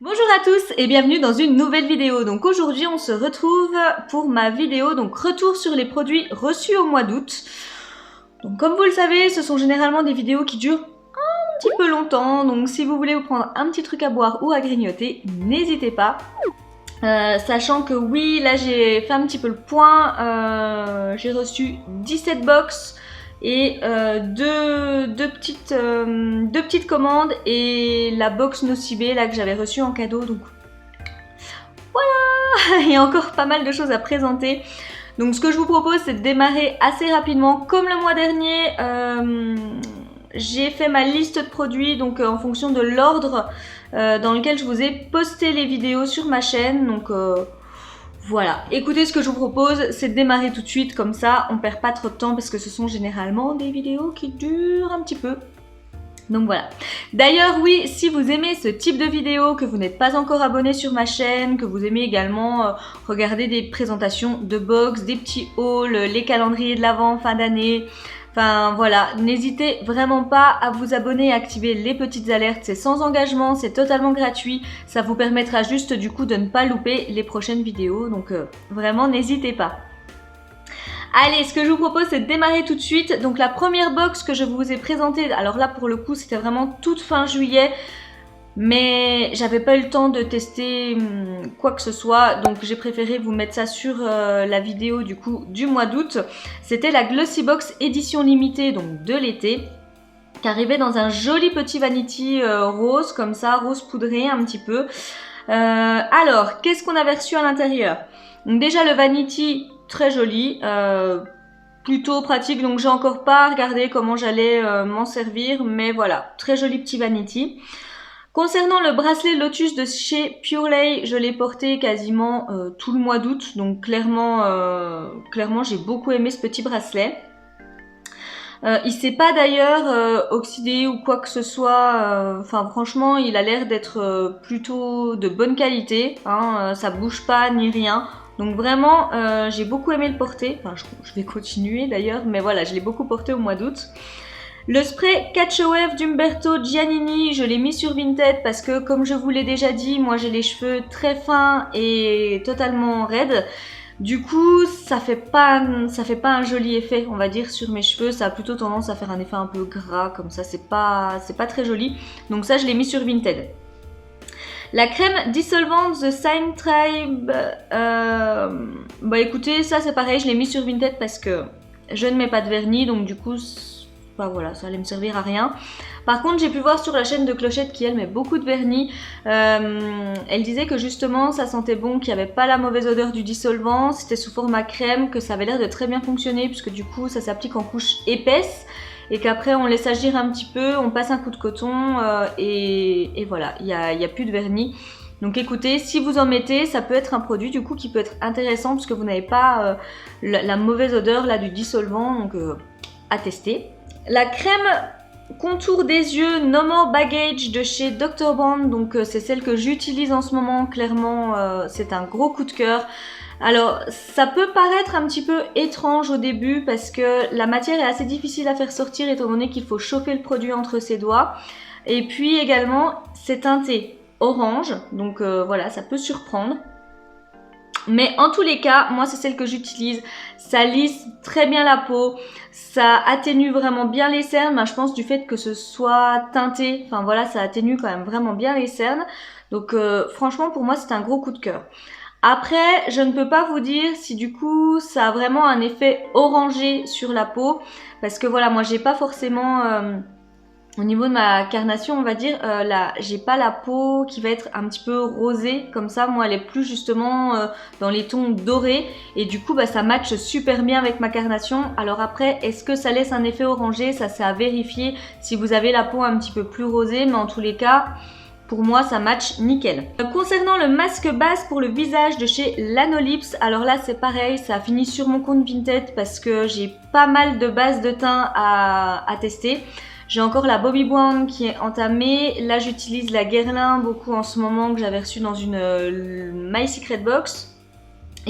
Bonjour à tous et bienvenue dans une nouvelle vidéo. Donc aujourd'hui on se retrouve pour ma vidéo donc retour sur les produits reçus au mois d'août. Donc comme vous le savez, ce sont généralement des vidéos qui durent un petit peu longtemps. Donc si vous voulez vous prendre un petit truc à boire ou à grignoter, n'hésitez pas. Sachant que oui, là j'ai fait un petit peu le point. J'ai reçu 17 box et deux petites commandes et la box Nocibé là que j'avais reçue en cadeau. Donc voilà, il y a encore pas mal de choses à présenter. Donc ce que je vous propose, c'est de démarrer assez rapidement. Comme le mois dernier, j'ai fait ma liste de produits donc en fonction de l'ordre dans lequel je vous ai posté les vidéos sur ma chaîne. Donc voilà, écoutez, ce que je vous propose, c'est de démarrer tout de suite, comme ça on perd pas trop de temps parce que ce sont généralement des vidéos qui durent un petit peu. Donc voilà. D'ailleurs, oui, si vous aimez ce type de vidéo, que vous n'êtes pas encore abonné sur ma chaîne, que vous aimez également regarder des présentations de box, des petits hauls, les calendriers de l'Avent, fin d'année, enfin voilà, n'hésitez vraiment pas à vous abonner et activer les petites alertes. C'est sans engagement, c'est totalement gratuit. Ça vous permettra juste du coup de ne pas louper les prochaines vidéos. Donc vraiment, n'hésitez pas. Allez, ce que je vous propose, c'est de démarrer tout de suite. Donc la première box que je vous ai présentée, alors là pour le coup c'était vraiment toute fin juillet, mais j'avais pas eu le temps de tester quoi que ce soit, donc j'ai préféré vous mettre ça sur la vidéo du coup du mois d'août. C'était la Glossy Box édition limitée, donc de l'été, qui arrivait dans un joli petit vanity rose, comme ça, rose poudré un petit peu. Alors, qu'est-ce qu'on avait reçu à l'intérieur? Donc déjà le vanity, très joli, plutôt pratique, donc j'ai encore pas regardé comment j'allais m'en servir, mais voilà, très joli petit vanity. Concernant le bracelet Lotus de chez Purelay, je l'ai porté quasiment tout le mois d'août, donc clairement j'ai beaucoup aimé ce petit bracelet. Il s'est pas d'ailleurs oxydé ou quoi que ce soit, enfin franchement il a l'air d'être plutôt de bonne qualité, hein, ça bouge pas ni rien. Donc vraiment j'ai beaucoup aimé le porter, enfin je vais continuer d'ailleurs, mais voilà, je l'ai beaucoup porté au mois d'août. Le spray Catch a Wave d'Umberto Giannini, je l'ai mis sur Vinted parce que comme je vous l'ai déjà dit, moi j'ai les cheveux très fins et totalement raides. Du coup, ça fait pas un joli effet, on va dire, sur mes cheveux. Ça a plutôt tendance à faire un effet un peu gras, comme ça, c'est pas très joli. Donc ça, je l'ai mis sur Vinted. La crème dissolvante The Sign Tribe, bah écoutez, ça c'est pareil, je l'ai mis sur Vinted parce que je ne mets pas de vernis, donc du coup, bah voilà, ça allait me servir à rien. Par contre, j'ai pu voir sur la chaîne de Clochette qui elle met beaucoup de vernis. Elle disait que justement ça sentait bon, qu'il n'y avait pas la mauvaise odeur du dissolvant, c'était sous format crème, que ça avait l'air de très bien fonctionner puisque du coup ça s'applique en couche épaisse et qu'après on laisse agir un petit peu, on passe un coup de coton et voilà, il y a plus de vernis. Donc écoutez, si vous en mettez, ça peut être un produit du coup qui peut être intéressant puisque vous n'avez pas la mauvaise odeur là du dissolvant, donc à tester. La crème contour des yeux No More Baggage de chez Dr. Bond, donc c'est celle que j'utilise en ce moment, clairement c'est un gros coup de cœur. Alors ça peut paraître un petit peu étrange au début parce que la matière est assez difficile à faire sortir étant donné qu'il faut chauffer le produit entre ses doigts. Et puis également c'est teinté orange, donc voilà, ça peut surprendre. Mais en tous les cas, moi c'est celle que j'utilise, ça lisse très bien la peau, ça atténue vraiment bien les cernes, ben, je pense du fait que ce soit teinté, enfin voilà, ça atténue quand même vraiment bien les cernes. Donc franchement pour moi c'est un gros coup de cœur. Après, je ne peux pas vous dire si du coup ça a vraiment un effet orangé sur la peau, parce que voilà, moi j'ai pas forcément... au niveau de ma carnation, on va dire, j'ai pas la peau qui va être un petit peu rosée comme ça. Moi, elle est plus justement dans les tons dorés. Et du coup, bah, ça matche super bien avec ma carnation. Alors après, est-ce que ça laisse un effet orangé? Ça, c'est à vérifier si vous avez la peau un petit peu plus rosée. Mais en tous les cas, pour moi, ça match nickel. Concernant le masque base pour le visage de chez Lanolips, alors là, c'est pareil. Ça a fini sur mon compte Vinted parce que j'ai pas mal de bases de teint à tester. J'ai encore la Bobbi Brown qui est entamée. Là, j'utilise la Guerlain beaucoup en ce moment que j'avais reçue dans une My Secret Box.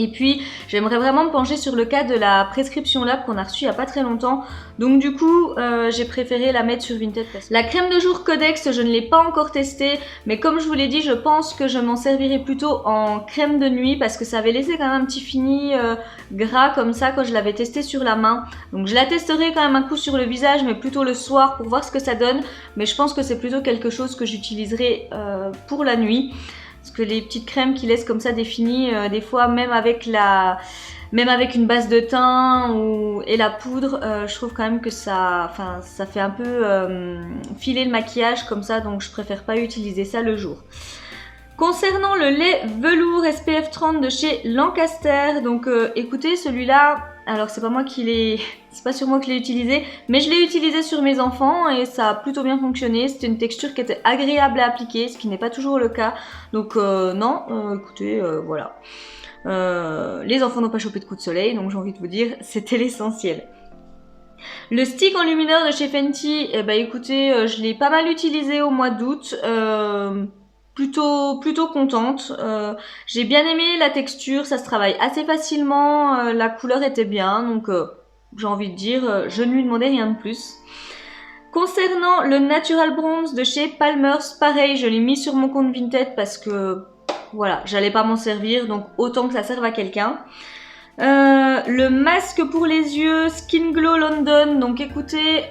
Et puis, j'aimerais vraiment me pencher sur le cas de la prescription lab qu'on a reçue il n'y a pas très longtemps. Donc du coup, j'ai préféré la mettre sur Vinted. La crème de jour Codex, je ne l'ai pas encore testée. Mais comme je vous l'ai dit, je pense que je m'en servirai plutôt en crème de nuit. Parce que ça avait laissé quand même un petit fini gras comme ça quand je l'avais testé sur la main. Donc je la testerai quand même un coup sur le visage, mais plutôt le soir pour voir ce que ça donne. Mais je pense que c'est plutôt quelque chose que j'utiliserai pour la nuit. Parce que les petites crèmes qui laissent comme ça définies, des fois même avec une base de teint et la poudre, je trouve quand même que ça fait un peu filer le maquillage comme ça, donc je préfère pas utiliser ça le jour. Concernant le lait velours SPF 30 de chez Lancaster, donc écoutez, celui-là, alors c'est pas sur moi que je l'ai utilisé, mais je l'ai utilisé sur mes enfants et ça a plutôt bien fonctionné. C'était une texture qui était agréable à appliquer, ce qui n'est pas toujours le cas. Donc non, écoutez, voilà. Les enfants n'ont pas chopé de coup de soleil, donc j'ai envie de vous dire, c'était l'essentiel. Le stick enlumineur de chez Fenty, eh ben écoutez, je l'ai pas mal utilisé au mois d'août. Plutôt contente. J'ai bien aimé la texture, ça se travaille assez facilement, la couleur était bien, donc j'ai envie de dire, je ne lui demandais rien de plus. Concernant le Natural Bronze de chez Palmer's, pareil, je l'ai mis sur mon compte Vinted parce que voilà, j'allais pas m'en servir, donc autant que ça serve à quelqu'un. Le masque pour les yeux Skin Glow London, donc écoutez,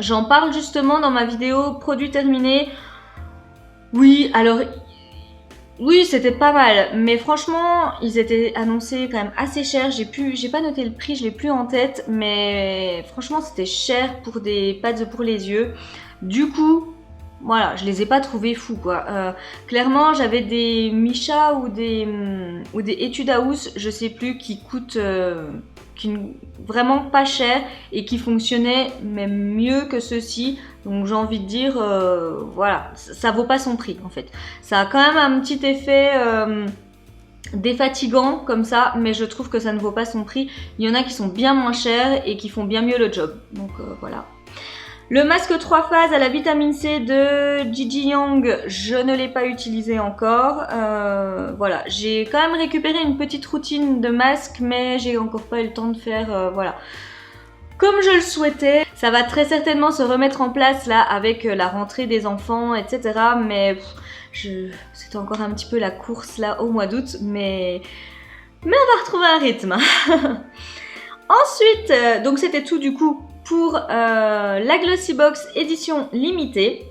j'en parle justement dans ma vidéo produit terminé. Oui, alors oui, c'était pas mal, mais franchement, ils étaient annoncés quand même assez chers. J'ai pas noté le prix, je l'ai plus en tête, mais franchement, c'était cher pour des pads pour les yeux. Du coup, voilà, je les ai pas trouvés fous quoi. Clairement, j'avais des Misha ou des Etude House, je sais plus, qui coûtent vraiment pas cher et qui fonctionnaient même mieux que ceux-ci. Donc j'ai envie de dire, voilà, ça vaut pas son prix en fait. Ça a quand même un petit effet défatigant comme ça, mais je trouve que ça ne vaut pas son prix. Il y en a qui sont bien moins chers et qui font bien mieux le job. Donc voilà. Le masque 3 phases à la vitamine C de Gigi Young, je ne l'ai pas utilisé encore. Voilà, j'ai quand même récupéré une petite routine de masque, mais j'ai encore pas eu le temps de faire, voilà, comme je le souhaitais. Ça va très certainement se remettre en place là avec la rentrée des enfants, etc. Mais c'était encore un petit peu la course là au mois d'août, mais on va retrouver un rythme. Ensuite, donc c'était tout du coup pour la Glossybox édition limitée.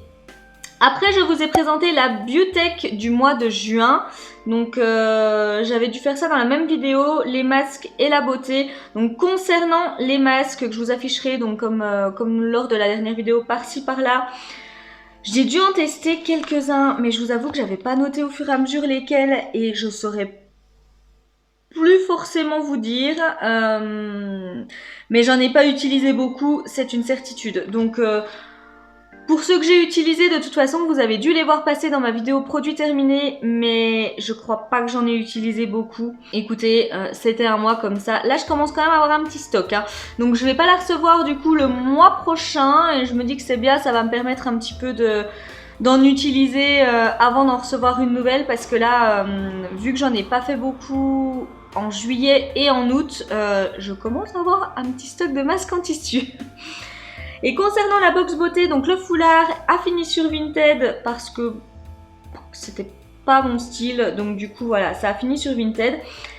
Après, je vous ai présenté la Biotech du mois de juin. Donc, j'avais dû faire ça dans la même vidéo, les masques et la beauté. Donc, concernant les masques que je vous afficherai, donc comme lors de la dernière vidéo, par-ci, par-là, j'ai dû en tester quelques-uns, mais je vous avoue que j'avais pas noté au fur et à mesure lesquels et je saurais plus forcément vous dire, mais j'en ai pas utilisé beaucoup, c'est une certitude. Donc pour ceux que j'ai utilisés, de toute façon vous avez dû les voir passer dans ma vidéo produit terminé, mais je crois pas que j'en ai utilisé beaucoup. Écoutez, c'était un mois comme ça. Là je commence quand même à avoir un petit stock, hein. Donc je vais pas la recevoir du coup le mois prochain et je me dis que c'est bien, ça va me permettre un petit peu d'en utiliser avant d'en recevoir une nouvelle, parce que là vu que j'en ai pas fait beaucoup en juillet et en août, je commence à avoir un petit stock de masques en tissu. Et concernant la box beauté, donc le foulard a fini sur Vinted parce que c'était pas mon style, donc du coup voilà, ça a fini sur Vinted.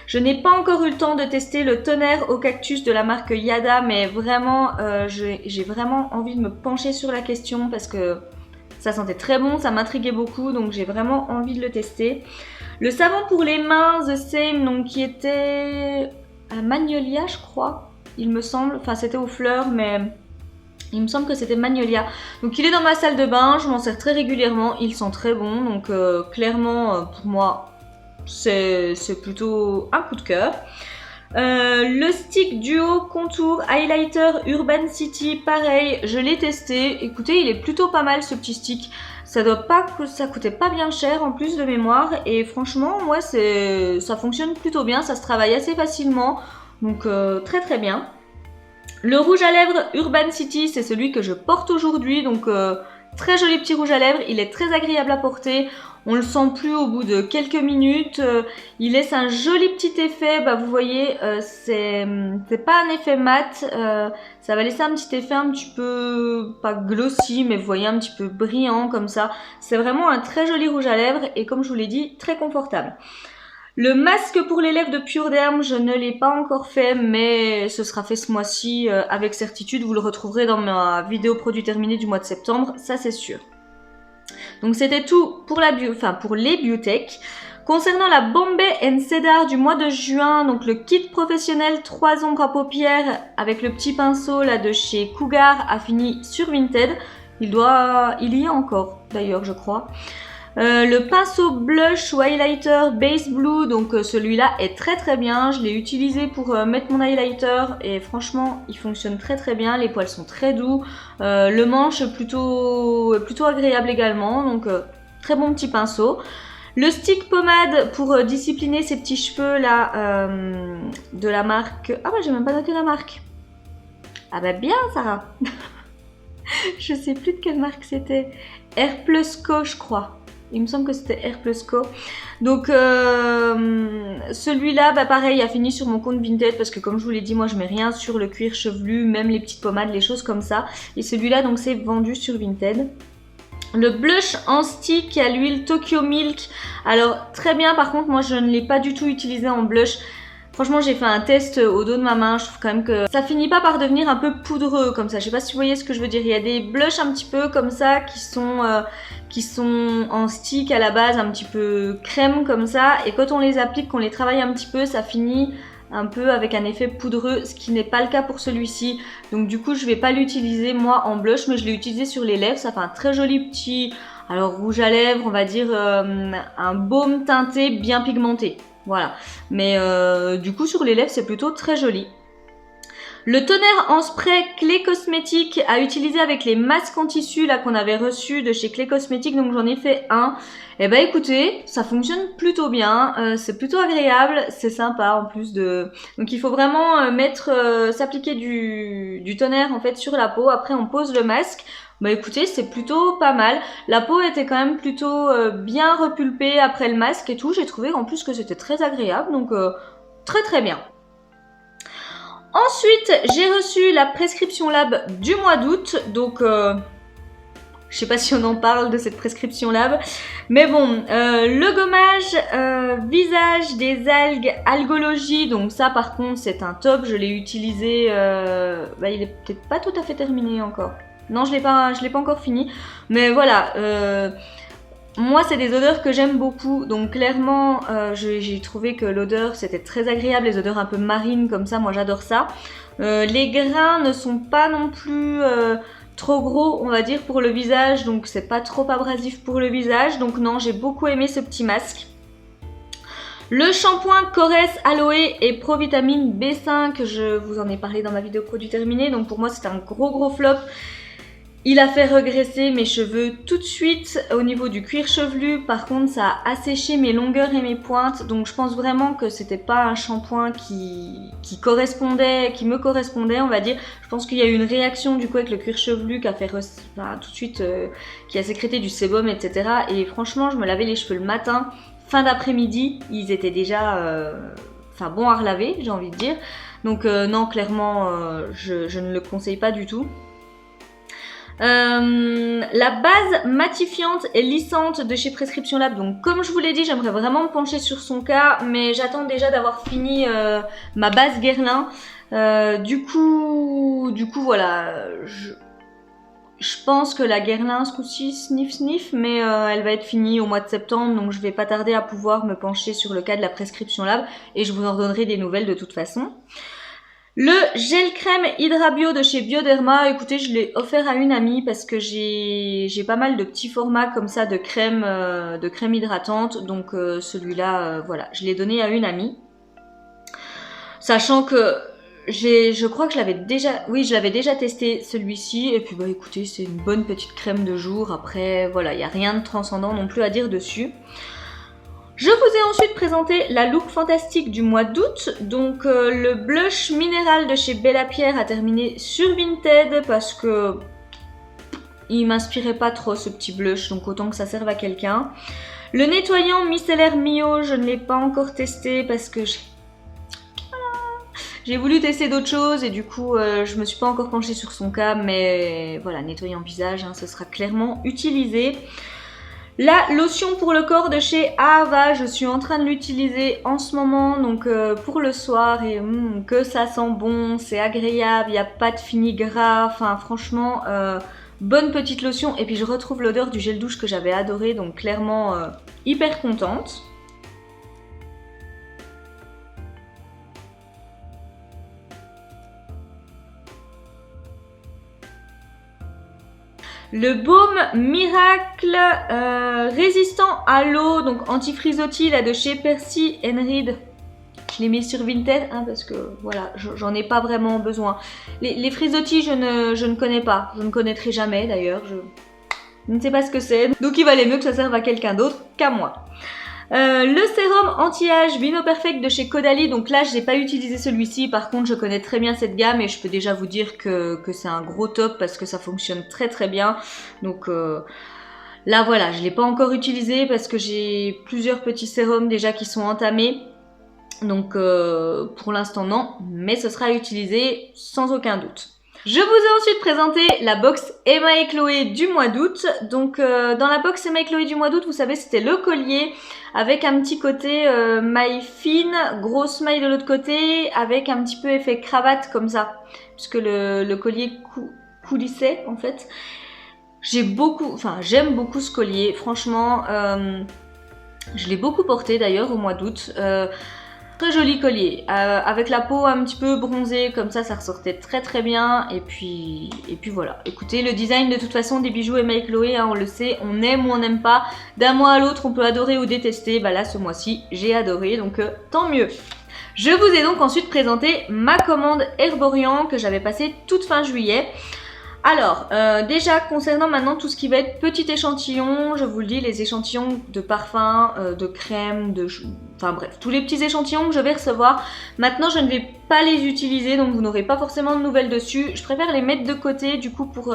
Je n'ai pas encore eu le temps de tester le tonnerre au cactus de la marque Yada, mais vraiment j'ai vraiment envie de me pencher sur la question parce que ça sentait très bon, ça m'intriguait beaucoup, donc j'ai vraiment envie de le tester. Le savon pour les mains The Same, donc qui était à Magnolia je crois, il me semble, enfin c'était aux fleurs, mais il me semble que c'était Magnolia. Donc il est dans ma salle de bain, je m'en sers très régulièrement, il sent très bon, donc clairement pour moi c'est plutôt un coup de cœur. Le stick duo contour highlighter Urban City, pareil, je l'ai testé. Écoutez, il est plutôt pas mal ce petit stick. Ça coûtait pas bien cher en plus de mémoire. Et franchement, moi, ça fonctionne plutôt bien. Ça se travaille assez facilement. Donc très très bien. Le rouge à lèvres Urban City, c'est celui que je porte aujourd'hui. Donc très joli petit rouge à lèvres. Il est très agréable à porter. on le sent plus au bout de quelques minutes. Il laisse un joli petit effet, bah vous voyez, c'est pas un effet mat, ça va laisser un petit effet un petit peu, pas glossy, mais vous voyez un petit peu brillant comme ça. C'est vraiment un très joli rouge à lèvres et comme je vous l'ai dit, très confortable. Le masque pour les lèvres de Pure Derm, je ne l'ai pas encore fait, mais ce sera fait ce mois-ci avec certitude. Vous le retrouverez dans ma vidéo produit terminé du mois de septembre, ça c'est sûr. Donc c'était tout pour pour les biotech. Concernant la Bombay & Cedar du mois de juin, donc le kit professionnel 3 ombres à paupières avec le petit pinceau là de chez Cougar a fini sur Vinted. Il y a encore d'ailleurs je crois. Le pinceau blush ou highlighter Base Blue, donc celui-là est très très bien. Je l'ai utilisé pour mettre mon highlighter et franchement il fonctionne très très bien. Les poils sont très doux. Le manche est plutôt agréable également, donc très bon petit pinceau. Le stick pommade pour discipliner ces petits cheveux là de la marque... Ah bah j'ai même pas noté la marque. Ah bah bien Sarah. Je sais plus de quelle marque c'était. Air Plus Co je crois. Il me semble que c'était Air Plus Co. Donc celui-là, bah pareil, a fini sur mon compte Vinted parce que comme je vous l'ai dit, moi je mets rien sur le cuir chevelu, même les petites pommades, les choses comme ça. Et celui-là, donc c'est vendu sur Vinted. Le blush en stick à l'huile Tokyo Milk. Alors très bien, par contre moi je ne l'ai pas du tout utilisé en blush. Franchement j'ai fait un test au dos de ma main, je trouve quand même que ça finit pas par devenir un peu poudreux comme ça. Je sais pas si vous voyez ce que je veux dire. Il y a des blushs un petit peu comme ça qui sont en stick à la base, un petit peu crème comme ça. Et quand on les applique, qu'on les travaille un petit peu, ça finit un peu avec un effet poudreux, ce qui n'est pas le cas pour celui-ci. Donc du coup je vais pas l'utiliser moi en blush, mais je l'ai utilisé sur les lèvres. Ça fait un très joli petit, alors rouge à lèvres, on va dire un baume teinté bien pigmenté. Voilà, mais du coup sur les lèvres c'est plutôt très joli. Le tonnerre en spray Clé Cosmétique à utiliser avec les masques en tissu là qu'on avait reçus de chez Clé Cosmétique, donc j'en ai fait un. Et bah écoutez, ça fonctionne plutôt bien, c'est plutôt agréable, c'est sympa en plus de... Donc il faut vraiment s'appliquer du tonnerre en fait sur la peau, après on pose le masque. Bah écoutez, c'est plutôt pas mal. La peau était quand même plutôt bien repulpée après le masque et tout. J'ai trouvé en plus que c'était très agréable, donc très très bien. Ensuite, j'ai reçu la prescription lab du mois d'août, donc je sais pas si on en parle de cette prescription lab, mais bon, le gommage visage des algues Algologie, donc ça par contre c'est un top, je l'ai utilisé, bah, il est peut-être pas tout à fait terminé encore. Non, je l'ai pas encore fini, mais voilà, moi c'est des odeurs que j'aime beaucoup, donc clairement j'ai trouvé que l'odeur c'était très agréable, les odeurs un peu marines comme ça, moi j'adore ça. Les grains ne sont pas non plus trop gros on va dire pour le visage, donc c'est pas trop abrasif pour le visage, donc non, j'ai beaucoup aimé ce petit masque. Le shampoing Corès Aloe et Provitamine B5, je vous en ai parlé dans ma vidéo produit terminé, donc pour moi c'est un gros flop. Il a fait regresser mes cheveux tout de suite au niveau du cuir chevelu. Par contre, ça a asséché mes longueurs et mes pointes. Donc, je pense vraiment que c'était pas un shampoing qui me correspondait, on va dire. Je pense qu'il y a eu une réaction du coup avec le cuir chevelu qui a fait tout de suite, qui a sécrété du sébum, etc. Et franchement, je me lavais les cheveux le matin, fin d'après-midi, ils étaient déjà, bons à relaver, j'ai envie de dire. Donc non, clairement, je ne le conseille pas du tout. La base matifiante et lissante de chez Prescription Lab, donc comme je vous l'ai dit, j'aimerais vraiment me pencher sur son cas, mais j'attends déjà d'avoir fini ma base Guerlain. Du coup voilà, je pense que la Guerlain ce coup-ci sniff, mais elle va être finie au mois de septembre, donc je vais pas tarder à pouvoir me pencher sur le cas de la Prescription Lab et je vous en donnerai des nouvelles de toute façon. Le gel crème Hydra Bio de chez Bioderma, écoutez, je l'ai offert à une amie parce que j'ai pas mal de petits formats comme ça de crème hydratante, donc celui-là, voilà, je l'ai donné à une amie. Sachant que je crois que je l'avais déjà testé celui-ci, et puis bah écoutez, c'est une bonne petite crème de jour, après voilà, il n'y a rien de transcendant non plus à dire dessus. Je vous ai ensuite présenté la look fantastique du mois d'août, donc le blush minéral de chez Bella Pierre a terminé sur Vinted parce que il m'inspirait pas trop ce petit blush, donc autant que ça serve à quelqu'un. Le nettoyant micellaire Mio, je ne l'ai pas encore testé parce que j'ai voulu tester d'autres choses et du coup je me suis pas encore penchée sur son cas, mais voilà, nettoyant visage, hein, ce sera clairement utilisé. La lotion pour le corps de chez Ava, je suis en train de l'utiliser en ce moment, donc pour le soir, et que ça sent bon, c'est agréable, il n'y a pas de fini gras, enfin franchement, bonne petite lotion. Et puis je retrouve l'odeur du gel douche que j'avais adoré, donc clairement hyper contente. Le baume Miracle résistant à l'eau, donc anti-frisottis là de chez Percy Reed. Je l'ai mis sur Vinted hein, parce que voilà, j'en ai pas vraiment besoin. Les frisottis, je ne connais pas. Je ne connaîtrai jamais d'ailleurs. Je ne sais pas ce que c'est. Donc il valait mieux que ça serve à quelqu'un d'autre qu'à moi. Le sérum anti-âge Vino Perfect de chez Caudalie, donc là je n'ai pas utilisé celui-ci, par contre je connais très bien cette gamme et je peux déjà vous dire que c'est un gros top parce que ça fonctionne très très bien. Donc là voilà, je ne l'ai pas encore utilisé parce que j'ai plusieurs petits sérums déjà qui sont entamés. Donc pour l'instant non, mais ce sera utilisé sans aucun doute. Je vous ai ensuite présenté la box Emma et Chloé du mois d'août. Donc dans la box Emma et Chloé du mois d'août, vous savez, c'était le collier avec un petit côté maille fine, grosse maille de l'autre côté, avec un petit peu effet cravate comme ça, puisque le collier coulissait en fait. J'aime beaucoup ce collier, franchement, je l'ai beaucoup porté d'ailleurs au mois d'août. Très joli collier, avec la peau un petit peu bronzée, comme ça ressortait très très bien. Et puis voilà. Écoutez, le design de toute façon des bijoux Emma et Chloé, hein, on le sait, on aime ou on n'aime pas. D'un mois à l'autre, on peut adorer ou détester. Bah là, ce mois-ci, j'ai adoré, donc tant mieux. Je vous ai donc ensuite présenté ma commande Herborian que j'avais passée toute fin juillet. Alors, déjà concernant maintenant tout ce qui va être petit échantillon, je vous le dis, les échantillons de parfum, de crème, enfin bref, tous les petits échantillons que je vais recevoir. Maintenant, je ne vais pas les utiliser, donc vous n'aurez pas forcément de nouvelles dessus. Je préfère les mettre de côté, du coup, pour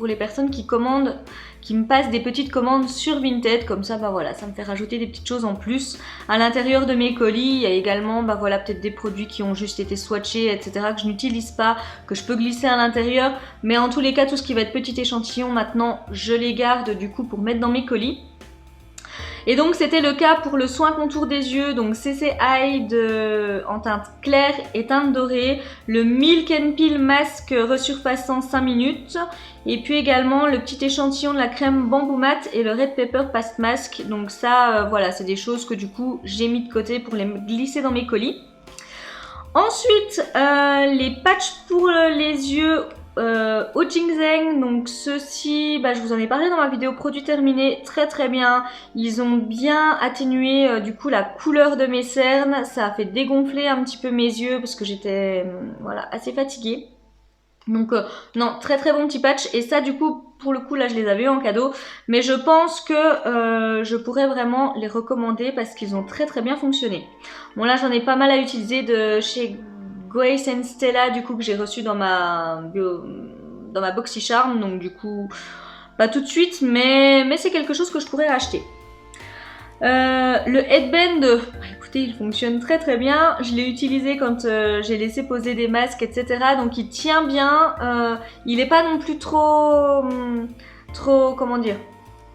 les personnes qui commandent, qui me passent des petites commandes sur Vinted. Comme ça, bah voilà, ça me fait rajouter des petites choses en plus. À l'intérieur de mes colis, il y a également, bah voilà, peut-être des produits qui ont juste été swatchés, etc., que je n'utilise pas, que je peux glisser à l'intérieur. Mais en tous les cas, tout ce qui va être petit échantillon, maintenant, je les garde, du coup, pour mettre dans mes colis. Et donc c'était le cas pour le soin contour des yeux, donc CC Eye en teinte claire et teinte dorée, le Milk and Peel masque resurfaçant 5 minutes, et puis également le petit échantillon de la crème bambou mat et le Red Pepper Paste Mask. Donc ça, voilà, c'est des choses que du coup j'ai mis de côté pour les glisser dans mes colis. Ensuite, les patchs pour les yeux au ginseng, donc ceux-ci, bah, je vous en ai parlé dans ma vidéo produit terminé, très très bien. Ils ont bien atténué du coup la couleur de mes cernes, ça a fait dégonfler un petit peu mes yeux parce que j'étais voilà, assez fatiguée. Donc non, très très bon petit patch, et ça du coup pour le coup là je les avais eu en cadeau, mais je pense que je pourrais vraiment les recommander parce qu'ils ont très très bien fonctionné. Bon là j'en ai pas mal à utiliser de chez Grace & Stella du coup que j'ai reçu dans ma BoxyCharm, donc du coup pas tout de suite, mais c'est quelque chose que je pourrais acheter. Le headband, écoutez, il fonctionne très très bien. Je l'ai utilisé quand j'ai laissé poser des masques, etc. Donc il tient bien. Il n'est pas non plus trop comment dire,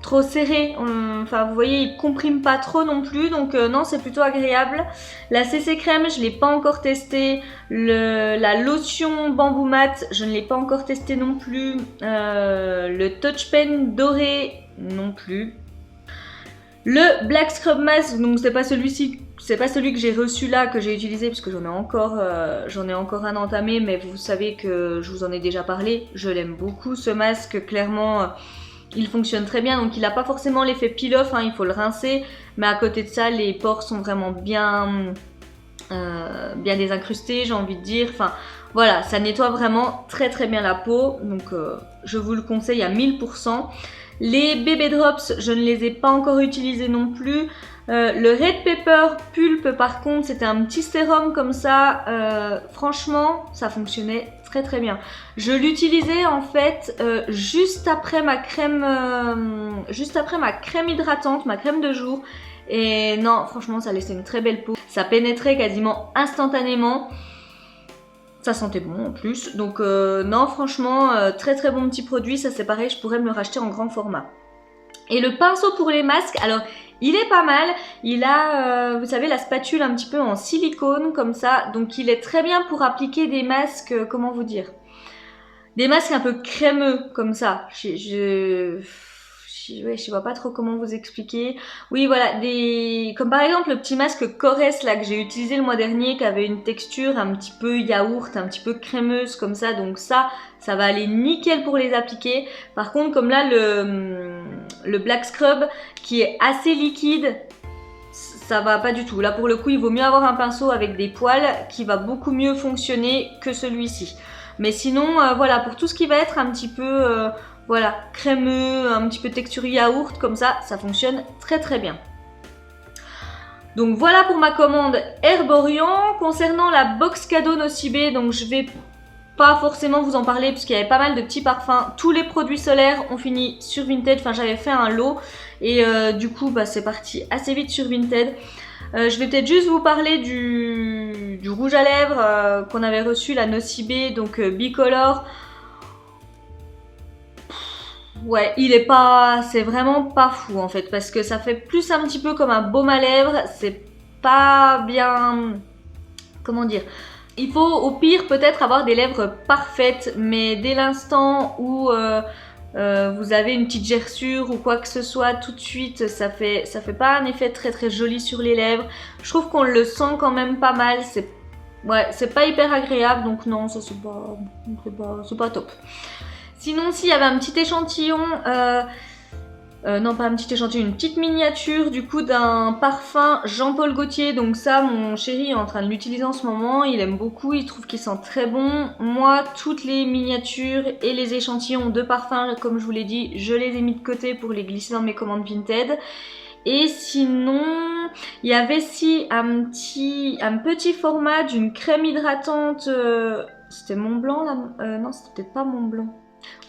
trop serré. Enfin, vous voyez, il comprime pas trop non plus. Donc non, c'est plutôt agréable. La CC crème, je l'ai pas encore testé. La lotion bambou mat, je ne l'ai pas encore testé non plus. Le touch pen doré, non plus. Le Black Scrub Mask, donc c'est pas celui-ci, c'est pas celui que j'ai reçu là, que j'ai utilisé, parce que j'en ai encore un entamé, mais vous savez que je vous en ai déjà parlé. Je l'aime beaucoup ce masque, clairement, il fonctionne très bien, donc il n'a pas forcément l'effet peel-off, hein, il faut le rincer, mais à côté de ça, les pores sont vraiment bien désincrustés, j'ai envie de dire. Enfin, voilà, ça nettoie vraiment très très bien la peau, donc je vous le conseille à 1000%. Les Baby Drops, je ne les ai pas encore utilisés non plus. Le Red Pepper Pulp, par contre, c'était un petit sérum comme ça. Franchement, ça fonctionnait très très bien. Je l'utilisais en fait juste après ma crème hydratante, ma crème de jour. Et non, franchement, ça laissait une très belle peau. Ça pénétrait quasiment instantanément. Ça sentait bon en plus. Donc non, franchement, très très bon petit produit. Ça c'est pareil, je pourrais me le racheter en grand format. Et le pinceau pour les masques, alors il est pas mal. Il a, vous savez, la spatule un petit peu en silicone comme ça. Donc il est très bien pour appliquer des masques, comment vous dire, des masques un peu crémeux comme ça. Je vois pas trop comment vous expliquer. Oui, voilà, comme par exemple le petit masque Corès là que j'ai utilisé le mois dernier, qui avait une texture un petit peu yaourt, un petit peu crémeuse comme ça. Donc ça va aller nickel pour les appliquer. Par contre, comme là le Black Scrub qui est assez liquide, ça va pas du tout. Là pour le coup, il vaut mieux avoir un pinceau avec des poils qui va beaucoup mieux fonctionner que celui-ci. Mais sinon, voilà, pour tout ce qui va être un petit peu voilà, crémeux, un petit peu texture yaourt, comme ça fonctionne très très bien. Donc voilà pour ma commande Herborian. Concernant la box cadeau Nocibé, donc je vais pas forcément vous en parler parce qu'il y avait pas mal de petits parfums. Tous les produits solaires ont fini sur Vinted, enfin j'avais fait un lot et du coup bah, c'est parti assez vite sur Vinted. Je vais peut-être juste vous parler du rouge à lèvres qu'on avait reçu, la Nocibé, donc Bicolor. Ouais, c'est vraiment pas fou en fait, parce que ça fait plus un petit peu comme un baume à lèvres, c'est pas bien, comment dire, il faut au pire peut-être avoir des lèvres parfaites, mais dès l'instant où vous avez une petite gerçure ou quoi que ce soit, tout de suite, ça fait pas un effet très très joli sur les lèvres. Je trouve qu'on le sent quand même pas mal, c'est pas hyper agréable, donc non, ça c'est pas top. Sinon, s'il y avait un petit échantillon, non pas un petit échantillon, une petite miniature du coup d'un parfum Jean-Paul Gaultier. Donc ça, mon chéri est en train de l'utiliser en ce moment, il aime beaucoup, il trouve qu'il sent très bon. Moi, toutes les miniatures et les échantillons de parfums, comme je vous l'ai dit, je les ai mis de côté pour les glisser dans mes commandes Vinted. Et sinon, il y avait un petit format d'une crème hydratante, c'était Montblanc là, non c'était peut-être pas Montblanc.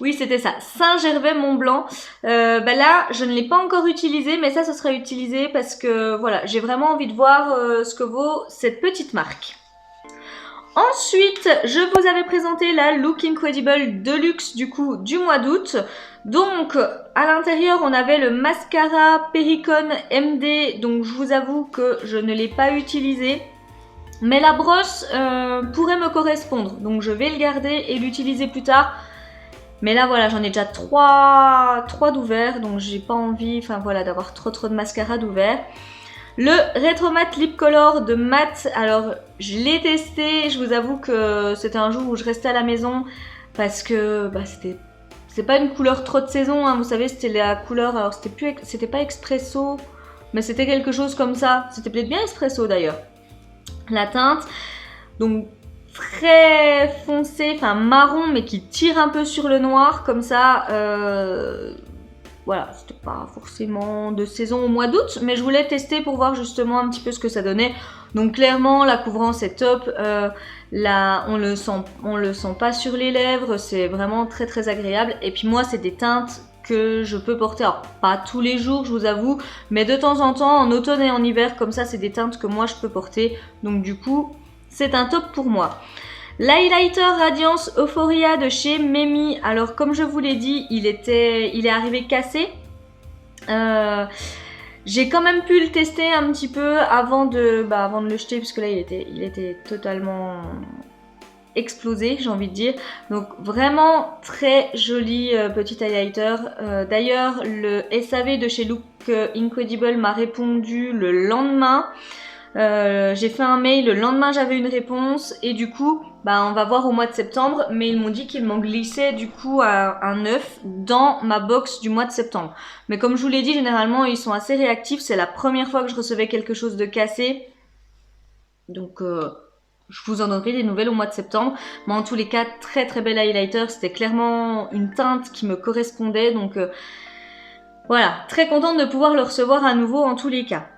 Oui, c'était ça, Saint-Gervais-Mont-Blanc. Bah là, je ne l'ai pas encore utilisé, mais ça sera utilisé parce que voilà, j'ai vraiment envie de voir ce que vaut cette petite marque. Ensuite, je vous avais présenté la Look Incredible Deluxe du coup du mois d'août. Donc, à l'intérieur, on avait le mascara Perricone MD. Donc, je vous avoue que je ne l'ai pas utilisé. Mais la brosse pourrait me correspondre. Donc, je vais le garder et l'utiliser plus tard. Mais là voilà, j'en ai déjà 3 d'ouverts, donc j'ai pas envie, enfin voilà, d'avoir trop de mascara d'ouvert. Le Retro Matte Lip Color de Matte, alors je l'ai testé, je vous avoue que c'était un jour où je restais à la maison parce que bah, c'est pas une couleur trop de saison, hein, vous savez, c'était la couleur, alors c'était pas Expresso, mais c'était quelque chose comme ça, c'était peut-être bien Espresso d'ailleurs, la teinte. Donc très foncé, enfin marron mais qui tire un peu sur le noir comme ça. Voilà, c'était pas forcément de saison au mois d'août, mais je voulais tester pour voir justement un petit peu ce que ça donnait. Donc clairement la couvrance est top, là on le sent pas sur les lèvres, c'est vraiment très très agréable. Et puis moi c'est des teintes que je peux porter, alors pas tous les jours je vous avoue, mais de temps en temps en automne et en hiver, comme ça c'est des teintes que moi je peux porter, donc du coup c'est un top pour moi. L'highlighter Radiance Euphoria de chez Memi. Alors comme je vous l'ai dit, il est arrivé cassé. J'ai quand même pu le tester un petit peu avant de le jeter, parce que là il était totalement explosé, j'ai envie de dire. Donc vraiment très joli petit highlighter. D'ailleurs le SAV de chez Look Incredible m'a répondu le lendemain. J'ai fait un mail, le lendemain j'avais une réponse et du coup on va voir au mois de septembre, mais ils m'ont dit qu'ils m'ont glissé du coup un œuf dans ma box du mois de septembre. Mais comme je vous l'ai dit, généralement ils sont assez réactifs, c'est la première fois que je recevais quelque chose de cassé, donc je vous en donnerai des nouvelles au mois de septembre. Mais en tous les cas, très très bel highlighter, c'était clairement une teinte qui me correspondait, donc Voilà, très contente de pouvoir le recevoir à nouveau en tous les cas.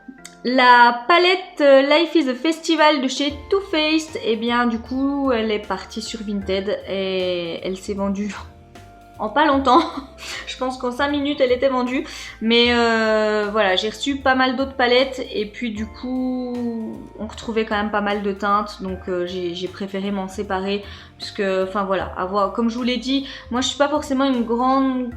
La palette Life is a Festival de chez Too Faced, et bien du coup elle est partie sur Vinted et elle s'est vendue en pas longtemps. Je pense qu'en 5 minutes elle était vendue. Mais voilà, j'ai reçu pas mal d'autres palettes et puis du coup on retrouvait quand même pas mal de teintes. Donc j'ai préféré m'en séparer puisque, enfin voilà, comme je vous l'ai dit, moi je suis pas forcément une grande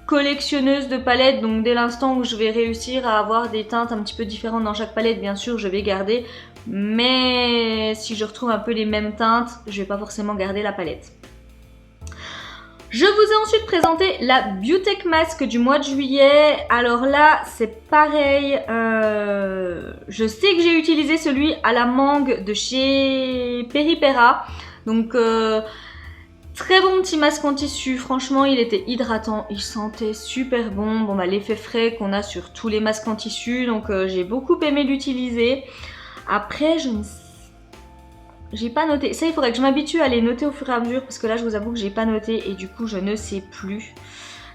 collectionneuse de palettes, donc dès l'instant où je vais réussir à avoir des teintes un petit peu différentes dans chaque palette, bien sûr je vais garder, mais si je retrouve un peu les mêmes teintes, je vais pas forcément garder la palette. Je vous ai ensuite présenté la Beautech Mask du mois de juillet. Alors là c'est pareil, je sais que j'ai utilisé celui à la mangue de chez Peripera, donc très bon petit masque en tissu, franchement il était hydratant, il sentait super bon. Bon bah l'effet frais qu'on a sur tous les masques en tissu, donc j'ai beaucoup aimé l'utiliser. Après j'ai pas noté, ça il faudrait que je m'habitue à les noter au fur et à mesure parce que là je vous avoue que j'ai pas noté et du coup je ne sais plus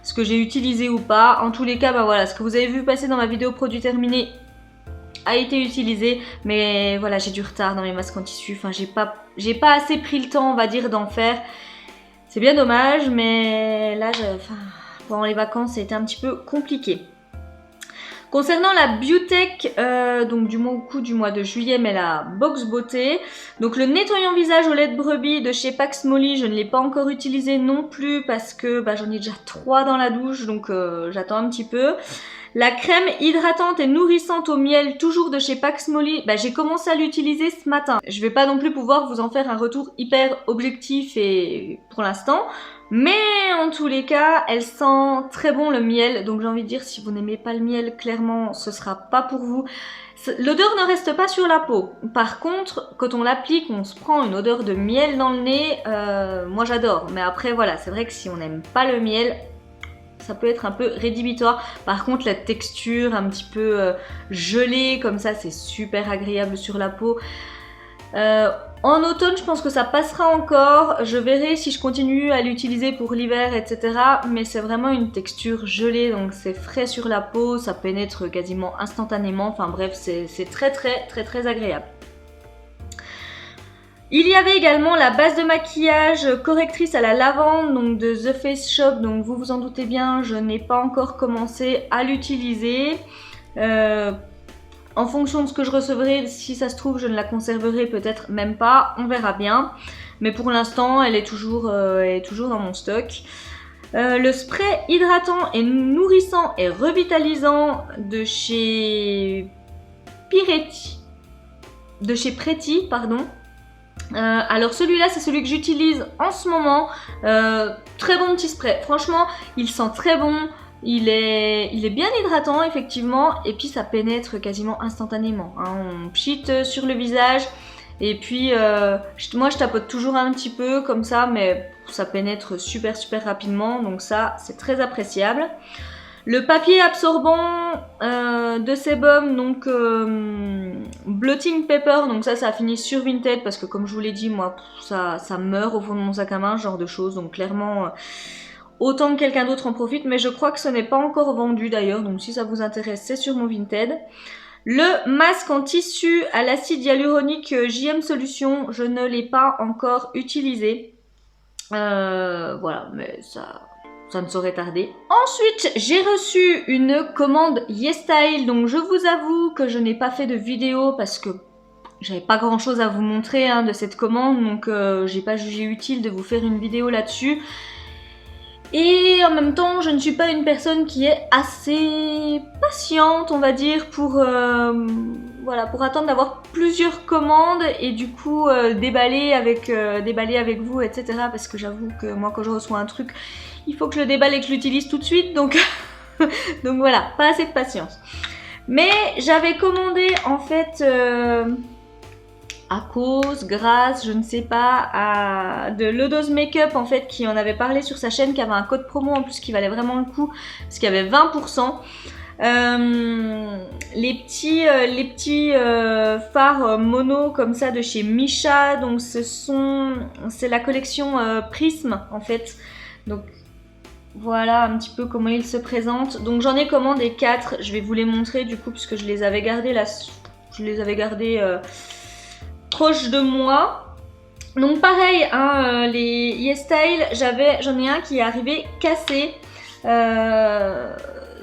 ce que j'ai utilisé ou pas. En tous les cas bah voilà, ce que vous avez vu passer dans ma vidéo produit terminé a été utilisé, mais voilà j'ai du retard dans mes masques en tissu, enfin j'ai pas assez pris le temps on va dire d'en faire. C'est bien dommage, mais là, pendant les vacances, ça a été un petit peu compliqué. Concernant la Beautech, donc du mois de juillet, mais la Box Beauté, donc le nettoyant visage au lait de brebis de chez Pax Molly, je ne l'ai pas encore utilisé non plus parce que j'en ai déjà 3 dans la douche, donc j'attends un petit peu. La crème hydratante et nourrissante au miel, toujours de chez Pax Molly, j'ai commencé à l'utiliser ce matin. Je vais pas non plus pouvoir vous en faire un retour hyper objectif et pour l'instant, mais en tous les cas, elle sent très bon le miel. Donc j'ai envie de dire, si vous n'aimez pas le miel, clairement, ce sera pas pour vous. L'odeur ne reste pas sur la peau. Par contre, quand on l'applique, on se prend une odeur de miel dans le nez. Moi j'adore, mais après voilà, c'est vrai que si on n'aime pas le miel, ça peut être un peu rédhibitoire. Par contre la texture un petit peu gelée comme ça, c'est super agréable sur la peau. En automne je pense que ça passera encore, je verrai si je continue à l'utiliser pour l'hiver etc. Mais c'est vraiment une texture gelée, donc c'est frais sur la peau, ça pénètre quasiment instantanément, enfin bref c'est très agréable. Il y avait également la base de maquillage correctrice à la lavande, donc de The Face Shop, donc vous vous en doutez bien, je n'ai pas encore commencé à l'utiliser. En fonction de ce que je recevrai, si ça se trouve je ne la conserverai peut-être même pas, on verra bien. Mais pour l'instant elle est toujours dans mon stock. Le spray hydratant et nourrissant et revitalisant de chez Pretty, pardon. Alors celui-là c'est celui que j'utilise en ce moment, très bon petit spray, franchement il sent très bon, il est bien hydratant effectivement et puis ça pénètre quasiment instantanément, hein. On pchite sur le visage et puis moi je tapote toujours un petit peu comme ça mais ça pénètre super rapidement, donc ça c'est très appréciable. Le papier absorbant de Sebum, donc blotting paper, donc ça a fini sur Vinted parce que comme je vous l'ai dit, moi ça meurt au fond de mon sac à main, ce genre de choses, donc clairement autant que quelqu'un d'autre en profite, mais je crois que ce n'est pas encore vendu d'ailleurs, donc si ça vous intéresse c'est sur mon Vinted. Le masque en tissu à l'acide hyaluronique JM Solution, je ne l'ai pas encore utilisé, voilà, mais ça ne saurait tarder. Ensuite, j'ai reçu une commande YesStyle, donc je vous avoue que je n'ai pas fait de vidéo parce que j'avais pas grand chose à vous montrer de cette commande, donc j'ai pas jugé utile de vous faire une vidéo là-dessus. Et en même temps, je ne suis pas une personne qui est assez patiente, on va dire, pour attendre d'avoir plusieurs commandes et du coup déballer avec vous, etc. Parce que j'avoue que moi, quand je reçois un truc, il faut que je le déballe et que je l'utilise tout de suite, donc donc voilà, pas assez de patience. Mais j'avais commandé en fait grâce, je ne sais pas, de Lodos Makeup en fait, qui en avait parlé sur sa chaîne, qui avait un code promo en plus qui valait vraiment le coup, parce qu'il y avait 20%. Les petits fards mono comme ça de chez Misha, donc c'est la collection Prism en fait, donc Voilà un petit peu comment il se présente. Donc j'en ai commandé 4, je vais vous les montrer du coup puisque je les avais gardés là, je les avais gardés proches de moi. Donc pareil, hein, les YesStyle, j'en ai un qui est arrivé cassé.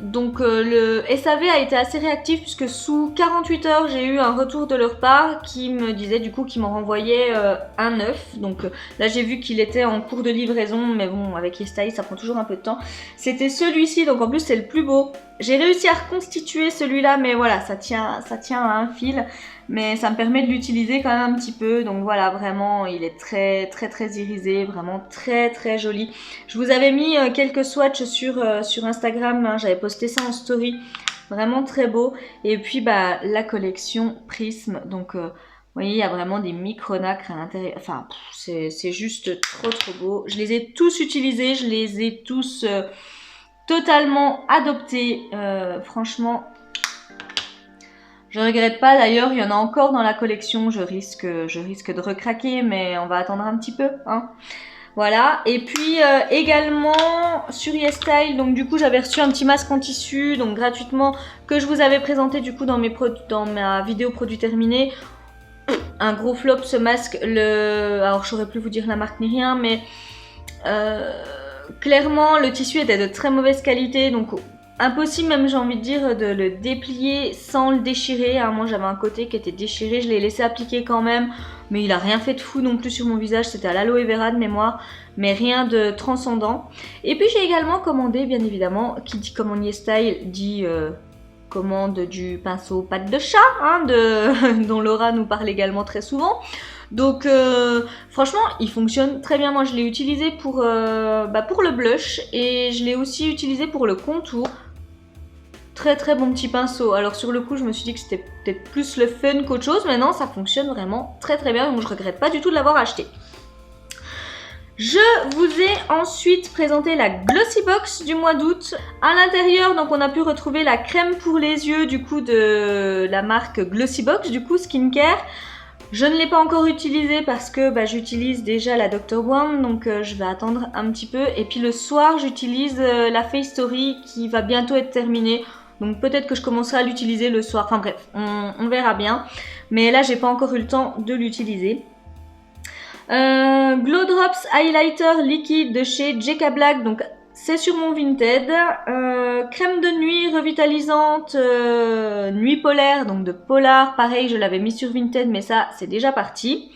Donc le SAV a été assez réactif puisque sous 48 heures j'ai eu un retour de leur part qui me disait du coup qu'ils m'en renvoyaient un neuf. Donc là j'ai vu qu'il était en cours de livraison, mais bon avec YesStyle ça prend toujours un peu de temps. C'était celui-ci, donc en plus c'est le plus beau. J'ai réussi à reconstituer celui-là, mais voilà, ça tient à un fil. Mais ça me permet de l'utiliser quand même un petit peu. Donc voilà, vraiment, il est très irisé, vraiment très joli. Je vous avais mis quelques swatchs sur Instagram, hein, j'avais posté ça en story. Vraiment très beau. Et puis bah la collection Prisme. Donc vous voyez, il y a vraiment des micronacres à l'intérieur. Enfin, c'est juste trop beau. Je les ai tous utilisés, je les ai tous totalement adoptés. Franchement, je regrette pas. D'ailleurs, il y en a encore dans la collection. Je risque de recraquer, mais on va attendre un petit peu, hein. Voilà. Et puis également sur YesStyle, donc du coup j'avais reçu un petit masque en tissu, donc gratuitement, que je vous avais présenté du coup dans ma vidéo produit terminé. Un gros flop ce masque. Alors je saurais plus vous dire la marque ni rien, mais clairement le tissu était de très mauvaise qualité, donc impossible même, j'ai envie de dire, de le déplier sans le déchirer, hein. Moi j'avais un côté qui était déchiré, je l'ai laissé appliquer quand même, mais il a rien fait de fou non plus sur mon visage, c'était à l'aloe vera de mémoire, mais rien de transcendant. Et puis j'ai également commandé, bien évidemment, qui dit commande YesStyle dit commande du pinceau patte de chat, hein, dont Laura nous parle également très souvent. Donc franchement il fonctionne très bien. Moi je l'ai utilisé pour le blush et je l'ai aussi utilisé pour le contour. Très bon petit pinceau. Alors sur le coup je me suis dit que c'était peut-être plus le fun qu'autre chose, mais non, ça fonctionne vraiment très bien, donc je regrette pas du tout de l'avoir acheté. Je vous ai ensuite présenté la Glossy Box du mois d'août. À l'intérieur, donc on a pu retrouver la crème pour les yeux du coup de la marque Glossy Box, du coup skincare. Je ne l'ai pas encore utilisée parce que j'utilise déjà la Dr. One, donc je vais attendre un petit peu. Et puis le soir, j'utilise la Face Story qui va bientôt être terminée. Donc peut-être que je commencerai à l'utiliser le soir. Enfin bref, on verra bien. Mais là, j'ai pas encore eu le temps de l'utiliser. Glow Drops Highlighter liquide de chez JK Black, donc c'est sur mon Vinted. Crème de nuit revitalisante nuit polaire, donc de Polar, pareil je l'avais mis sur Vinted mais ça c'est déjà parti.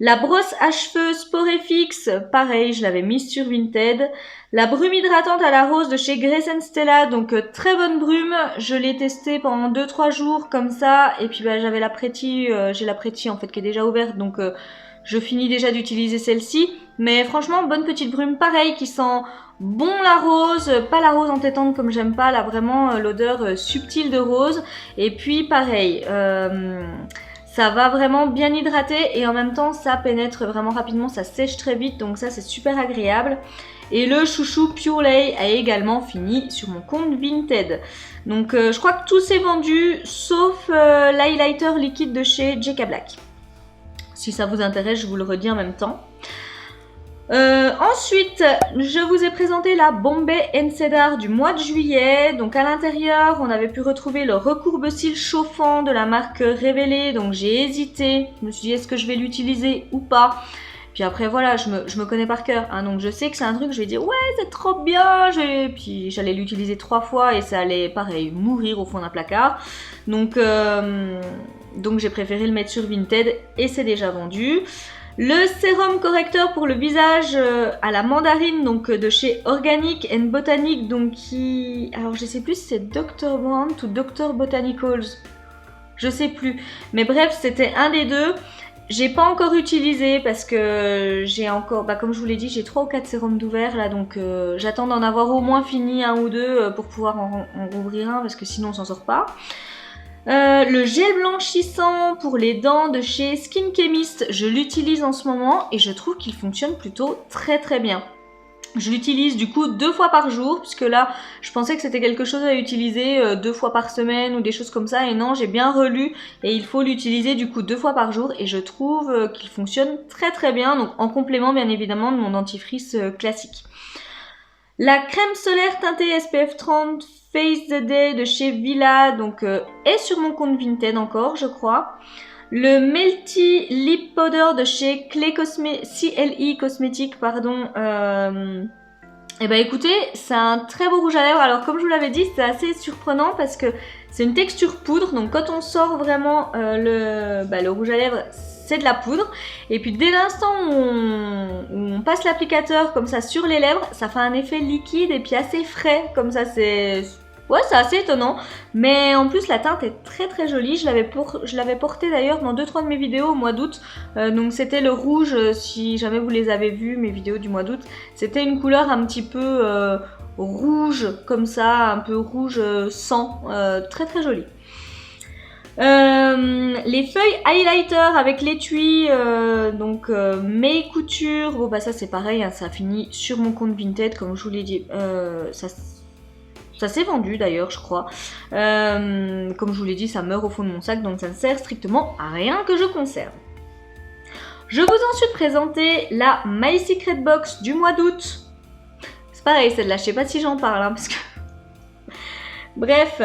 La brosse à cheveux Sporefix, pareil je l'avais mise sur Vinted. La brume hydratante à la rose de chez Grace Stella, donc très bonne brume, je l'ai testée pendant 2-3 jours comme ça, et puis j'avais la Pretty, j'ai la Pretty en fait qui est déjà ouverte, donc je finis déjà d'utiliser celle-ci, mais franchement bonne petite brume, pareil qui sent bon la rose, pas la rose entêtante comme j'aime pas, là vraiment l'odeur subtile de rose, et puis pareil, ça va vraiment bien hydrater et en même temps ça pénètre vraiment rapidement, ça sèche très vite, donc ça c'est super agréable. Et le chouchou Pure Lay a également fini sur mon compte Vinted. Donc je crois que tout s'est vendu sauf l'highlighter liquide de chez JK Black. Si ça vous intéresse, je vous le redis en même temps. Ensuite, je vous ai présenté la Bombay Cedar du mois de juillet. Donc à l'intérieur, on avait pu retrouver le recourbe-cils chauffant de la marque Révélée. Donc j'ai hésité, je me suis dit est-ce que je vais l'utiliser ou pas. Puis après voilà, je me connais par cœur, hein, donc je sais que c'est un truc, je vais dire ouais c'est trop bien, puis j'allais l'utiliser 3 fois et ça allait pareil mourir au fond d'un placard. Donc j'ai préféré le mettre sur Vinted et c'est déjà vendu. Le sérum correcteur pour le visage à la mandarine, donc de chez Organic and Botanic, donc qui... Alors je sais plus si c'est Dr. Brand ou Dr. Botanicals, je sais plus. Mais bref, c'était un des deux. J'ai pas encore utilisé parce que j'ai encore, comme je vous l'ai dit, j'ai 3 ou 4 sérums d'ouvert là, donc j'attends d'en avoir au moins fini un ou deux pour pouvoir en rouvrir un parce que sinon on s'en sort pas. Le gel blanchissant pour les dents de chez Skin Chemist, je l'utilise en ce moment et je trouve qu'il fonctionne plutôt très bien. Je l'utilise du coup 2 fois par jour, puisque là je pensais que c'était quelque chose à utiliser 2 fois par semaine ou des choses comme ça, et non, j'ai bien relu et il faut l'utiliser du coup 2 fois par jour et je trouve qu'il fonctionne très bien, donc en complément bien évidemment de mon dentifrice classique. La crème solaire teintée SPF 30 Face the Day de chez Villa, donc est sur mon compte Vinted encore, je crois. Le Melty Lip Powder de chez CLE Cosmétiques, pardon. Et bah écoutez, c'est un très beau rouge à lèvres. Alors comme je vous l'avais dit, c'est assez surprenant parce que c'est une texture poudre. Donc quand on sort vraiment le rouge à lèvres, c'est de la poudre. Et puis dès l'instant où on passe l'applicateur comme ça sur les lèvres, ça fait un effet liquide et puis assez frais. Comme ça, c'est assez étonnant. Mais en plus, la teinte est très très jolie. Je l'avais portée d'ailleurs dans 2-3 de mes vidéos au mois d'août. Donc c'était le rouge, si jamais vous les avez vues, mes vidéos du mois d'août. C'était une couleur un petit peu rouge, comme ça, un peu rouge sang. Très très jolie. Les feuilles highlighter avec l'étui, mes coutures, bon bah ça c'est pareil, hein, ça finit sur mon compte Vinted comme je vous l'ai dit, ça s'est vendu d'ailleurs je crois, comme je vous l'ai dit ça meurt au fond de mon sac donc ça ne sert strictement à rien que je conserve. Je vous ai ensuite présenté la My Secret Box du mois d'août, c'est pareil celle-là, je sais pas si j'en parle hein, parce que... Bref...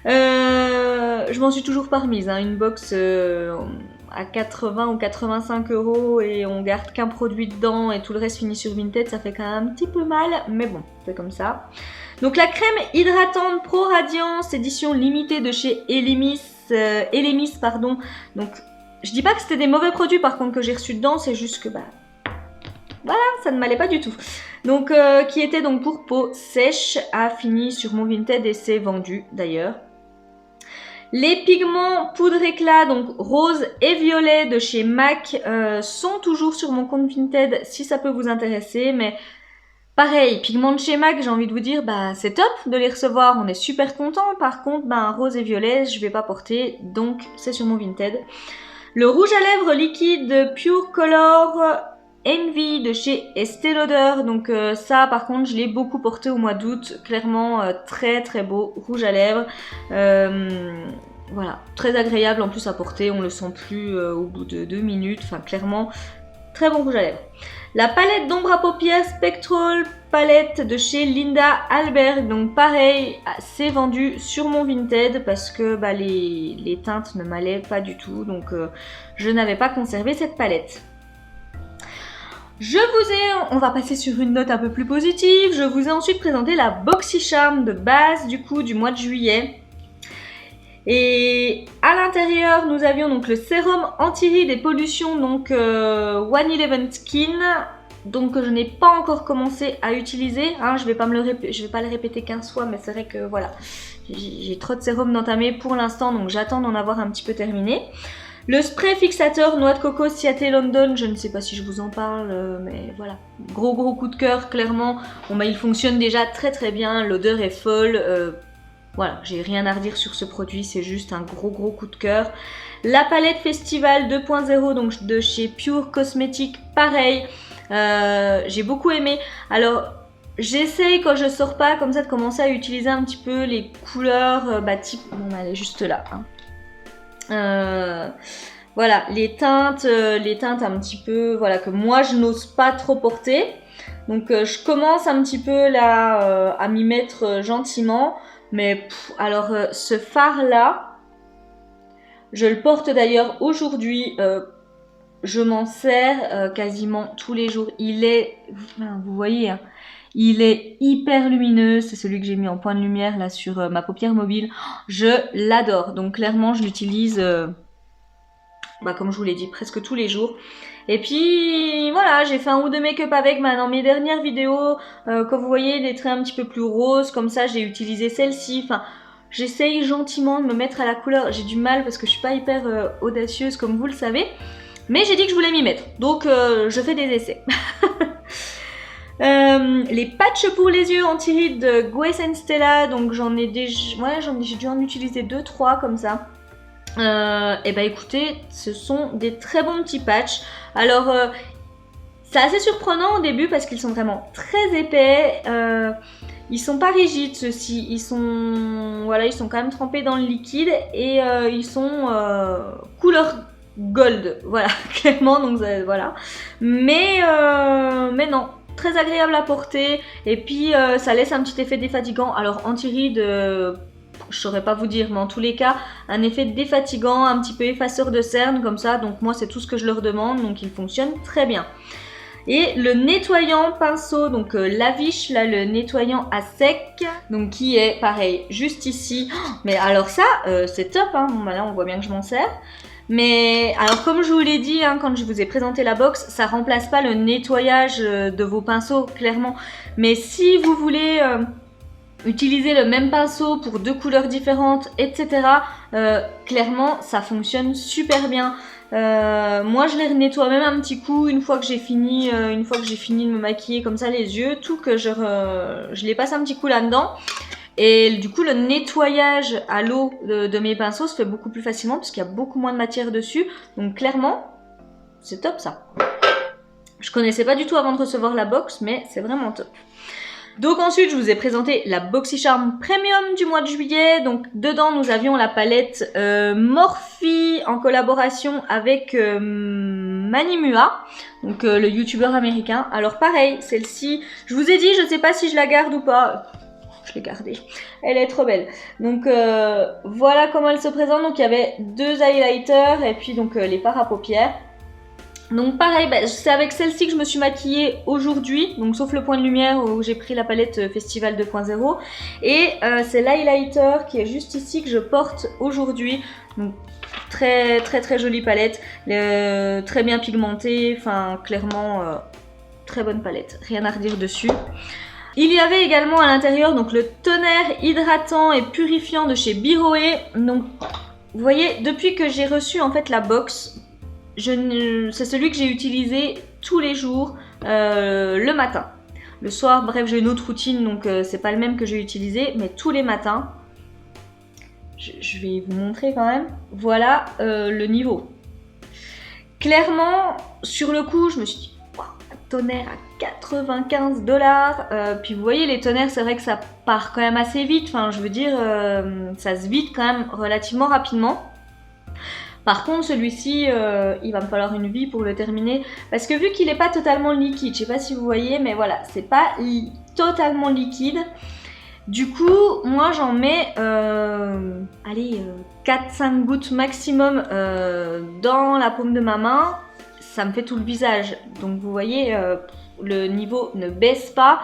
je m'en suis toujours pas remise, hein. Une box à 80 ou 85 € et on garde qu'un produit dedans et tout le reste finit sur Vinted, ça fait quand même un petit peu mal, mais bon, c'est comme ça. Donc la crème hydratante Pro Radiance édition limitée de chez Elemis, pardon. Donc je dis pas que c'était des mauvais produits par contre que j'ai reçus dedans, c'est juste que voilà, ça ne m'allait pas du tout. Donc qui était donc pour peau sèche, a fini sur mon Vinted et c'est vendu d'ailleurs. Les pigments poudre éclat, donc rose et violet de chez MAC, sont toujours sur mon compte Vinted si ça peut vous intéresser. Mais pareil, pigments de chez MAC, j'ai envie de vous dire, c'est top de les recevoir, on est super content. Par contre, rose et violet, je vais pas porter, donc c'est sur mon Vinted. Le rouge à lèvres liquide Pure Color Envy de chez Estée Lauder, donc ça par contre je l'ai beaucoup porté au mois d'août, clairement très très beau rouge à lèvres, voilà, très agréable en plus à porter, on le sent plus au bout de 2 minutes, enfin clairement très bon rouge à lèvres. La palette d'ombre à paupières Spectral palette de chez Linda Albert, donc pareil, c'est vendu sur mon Vinted parce que les teintes ne m'allaient pas du tout, donc je n'avais pas conservé cette palette. On va passer sur une note un peu plus positive, je vous ai ensuite présenté la BoxyCharm de base du mois de juillet. Et à l'intérieur, nous avions donc le sérum anti-rides et pollution, donc 111 Skin, donc je n'ai pas encore commencé à utiliser, hein, je vais pas le répéter 15 fois, mais c'est vrai que voilà, j'ai trop de sérum d'entamer pour l'instant, donc j'attends d'en avoir un petit peu terminé. Le spray fixateur noix de coco Seattle London, je ne sais pas si je vous en parle, mais voilà, gros coup de cœur, clairement. Bon il fonctionne déjà très très bien, l'odeur est folle, voilà, j'ai rien à redire sur ce produit, c'est juste un gros coup de cœur. La palette Festival 2.0, donc de chez Pure Cosmétiques, pareil, j'ai beaucoup aimé. Alors, j'essaye quand je sors pas comme ça de commencer à utiliser un petit peu les couleurs, type, bon elle est juste là, hein. Voilà, les teintes un petit peu, voilà, que moi je n'ose pas trop porter. Donc je commence un petit peu là à m'y mettre gentiment. Mais alors ce fard là, je le porte d'ailleurs aujourd'hui. Je m'en sers quasiment tous les jours. Il est, vous voyez, hein, il est hyper lumineux. C'est celui que j'ai mis en point de lumière là sur ma paupière mobile. Je l'adore. Donc clairement, je l'utilise, comme je vous l'ai dit, presque tous les jours. Et puis voilà, j'ai fait un ou deux make-up avec dans mes dernières vidéos. Quand vous voyez les traits un petit peu plus roses, comme ça, j'ai utilisé celle-ci. Enfin, j'essaye gentiment de me mettre à la couleur. J'ai du mal parce que je suis pas hyper audacieuse comme vous le savez. Mais j'ai dit que je voulais m'y mettre, donc je fais des essais. Les patchs pour les yeux anti-rides de Guess & Stella, donc j'ai dû en utiliser 2-3 comme ça. Et écoutez, ce sont des très bons petits patchs. Alors, c'est assez surprenant au début parce qu'ils sont vraiment très épais. Ils sont pas rigides ceux-ci, ils sont quand même trempés dans le liquide et ils sont couleur gold, voilà, clairement, donc voilà. Mais non, très agréable à porter et puis ça laisse un petit effet défatigant. Alors anti-rides, je saurais pas vous dire, mais en tous les cas, un effet défatigant, un petit peu effaceur de cernes comme ça. Donc moi, c'est tout ce que je leur demande, donc il fonctionne très bien. Et le nettoyant pinceau, donc Lavish, là, le nettoyant à sec, donc qui est pareil, juste ici. Oh, mais alors ça, c'est top, hein. Bon, bah là, on voit bien que je m'en sers. Mais alors comme je vous l'ai dit hein, quand je vous ai présenté la box, ça remplace pas le nettoyage de vos pinceaux, clairement. Mais si vous voulez utiliser le même pinceau pour 2 couleurs différentes, etc., clairement, ça fonctionne super bien. Moi je les nettoie même un petit coup une fois que j'ai fini de me maquiller comme ça les yeux, tout que je les passe un petit coup là-dedans. Et du coup le nettoyage à l'eau de mes pinceaux se fait beaucoup plus facilement parce qu'il y a beaucoup moins de matière dessus. Donc clairement, c'est top ça. Je connaissais pas du tout avant de recevoir la box, mais c'est vraiment top. Donc ensuite, je vous ai présenté la BoxyCharm Premium du mois de juillet. Donc dedans, nous avions la palette Morphe en collaboration avec Manimua, donc le youtubeur américain. Alors pareil, celle-ci, je vous ai dit, je ne sais pas si je la garde ou pas. Je l'ai gardée. Elle est trop belle. Donc voilà comment elle se présente. Donc il y avait 2 highlighters et puis donc les fards à paupières. Donc pareil, c'est avec celle-ci que je me suis maquillée aujourd'hui, donc sauf le point de lumière où j'ai pris la palette Festival 2.0. Et c'est l'highlighter qui est juste ici que je porte aujourd'hui. Donc très très très jolie palette, très bien pigmentée, enfin clairement très bonne palette, rien à redire dessus. Il y avait également à l'intérieur donc le tonnerre hydratant et purifiant de chez Biroé. Donc vous voyez, depuis que j'ai reçu en fait la box, c'est celui que j'ai utilisé tous les jours le matin. Le soir, bref, j'ai une autre routine, donc c'est pas le même que j'ai utilisé, mais tous les matins, je vais vous montrer quand même. Voilà le niveau. Clairement, sur le coup, je me suis dit, wow, un tonnerre à 95$. Puis vous voyez, les tonnerres, c'est vrai que ça part quand même assez vite. Enfin, je veux dire, ça se vide quand même relativement rapidement. Par contre, celui-ci, il va me falloir une vie pour le terminer. Parce que vu qu'il n'est pas totalement liquide, je sais pas si vous voyez, mais voilà, c'est pas totalement liquide. Du coup, moi j'en mets, allez, 4-5 gouttes maximum dans la paume de ma main. Ça me fait tout le visage. Donc vous voyez, le niveau ne baisse pas.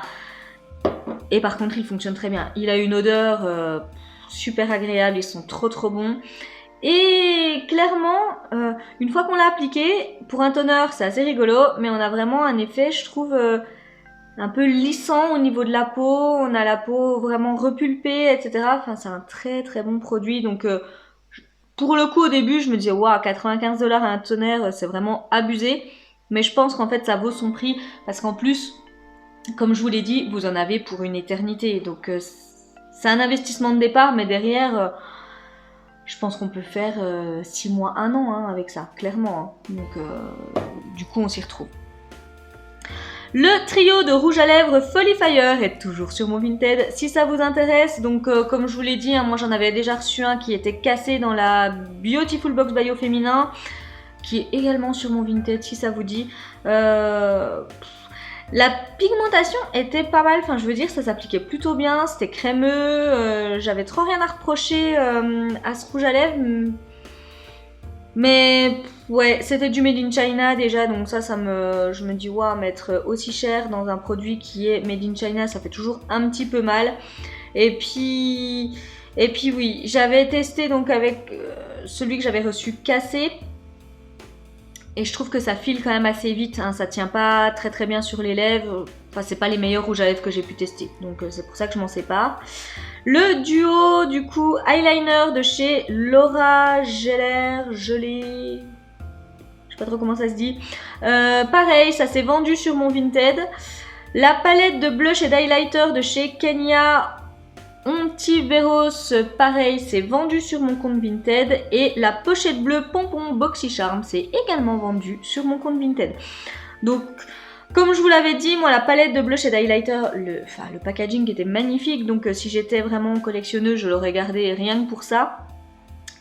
Et par contre, il fonctionne très bien. Il a une odeur super agréable, ils sont trop bons. Et clairement, une fois qu'on l'a appliqué, pour un toner c'est assez rigolo, mais on a vraiment un effet, je trouve, un peu lissant au niveau de la peau. On a la peau vraiment repulpée, etc. Enfin, c'est un très bon produit. Donc pour le coup, au début, je me disais, waouh, 95$ un toner, c'est vraiment abusé. Mais je pense qu'en fait, ça vaut son prix, parce qu'en plus, comme je vous l'ai dit, vous en avez pour une éternité. Donc c'est un investissement de départ, mais derrière... je pense qu'on peut faire 6 mois, 1 an hein, avec ça, clairement. Hein. Donc, du coup, on s'y retrouve. Le trio de rouge à lèvres Folly Fire est toujours sur mon Vinted. Si ça vous intéresse, donc comme je vous l'ai dit, hein, moi j'en avais déjà reçu un qui était cassé dans la Beautiful Box Bio Féminin, qui est également sur mon Vinted si ça vous dit. La pigmentation était pas mal, enfin je veux dire ça s'appliquait plutôt bien, c'était crémeux, j'avais trop rien à reprocher à ce rouge à lèvres. Mais ouais, c'était du Made in China déjà, donc je me dis waouh, mettre aussi cher dans un produit qui est Made in China, ça fait toujours un petit peu mal. Et puis oui, j'avais testé donc avec celui que j'avais reçu cassé. Et je trouve que ça file quand même assez vite, hein. Ça tient pas très bien sur les lèvres. Enfin, c'est pas les meilleurs rouges à lèvres que j'ai pu tester. Donc c'est pour ça que je m'en sépare. Le duo, du coup, eyeliner de chez Laura Geller. Je sais pas trop comment ça se dit. Pareil, ça s'est vendu sur mon Vinted. La palette de blush et d'highlighter de chez Kenya Ontiveros, pareil, c'est vendu sur mon compte Vinted. Et la pochette bleue Pompon BoxyCharm, c'est également vendu sur mon compte Vinted. Donc, comme je vous l'avais dit, moi la palette de blush et d'highlighter, le packaging était magnifique. Donc si j'étais vraiment collectionneuse, je l'aurais gardé rien que pour ça.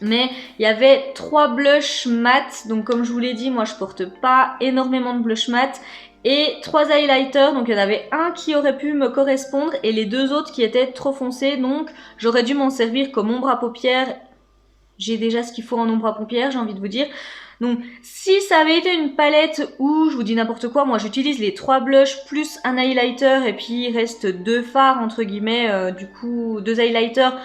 Mais il y avait 3 blushs mat, donc comme je vous l'ai dit, moi je porte pas énormément de blush mat, et 3 highlighters, donc il y en avait un qui aurait pu me correspondre et les 2 autres qui étaient trop foncés, donc j'aurais dû m'en servir comme ombre à paupières. J'ai déjà ce qu'il faut en ombre à paupières, j'ai envie de vous dire. Donc si ça avait été une palette où, je vous dis n'importe quoi, moi j'utilise les 3 blushs plus un highlighter et puis il reste 2 fards entre guillemets, du coup 2 highlighters.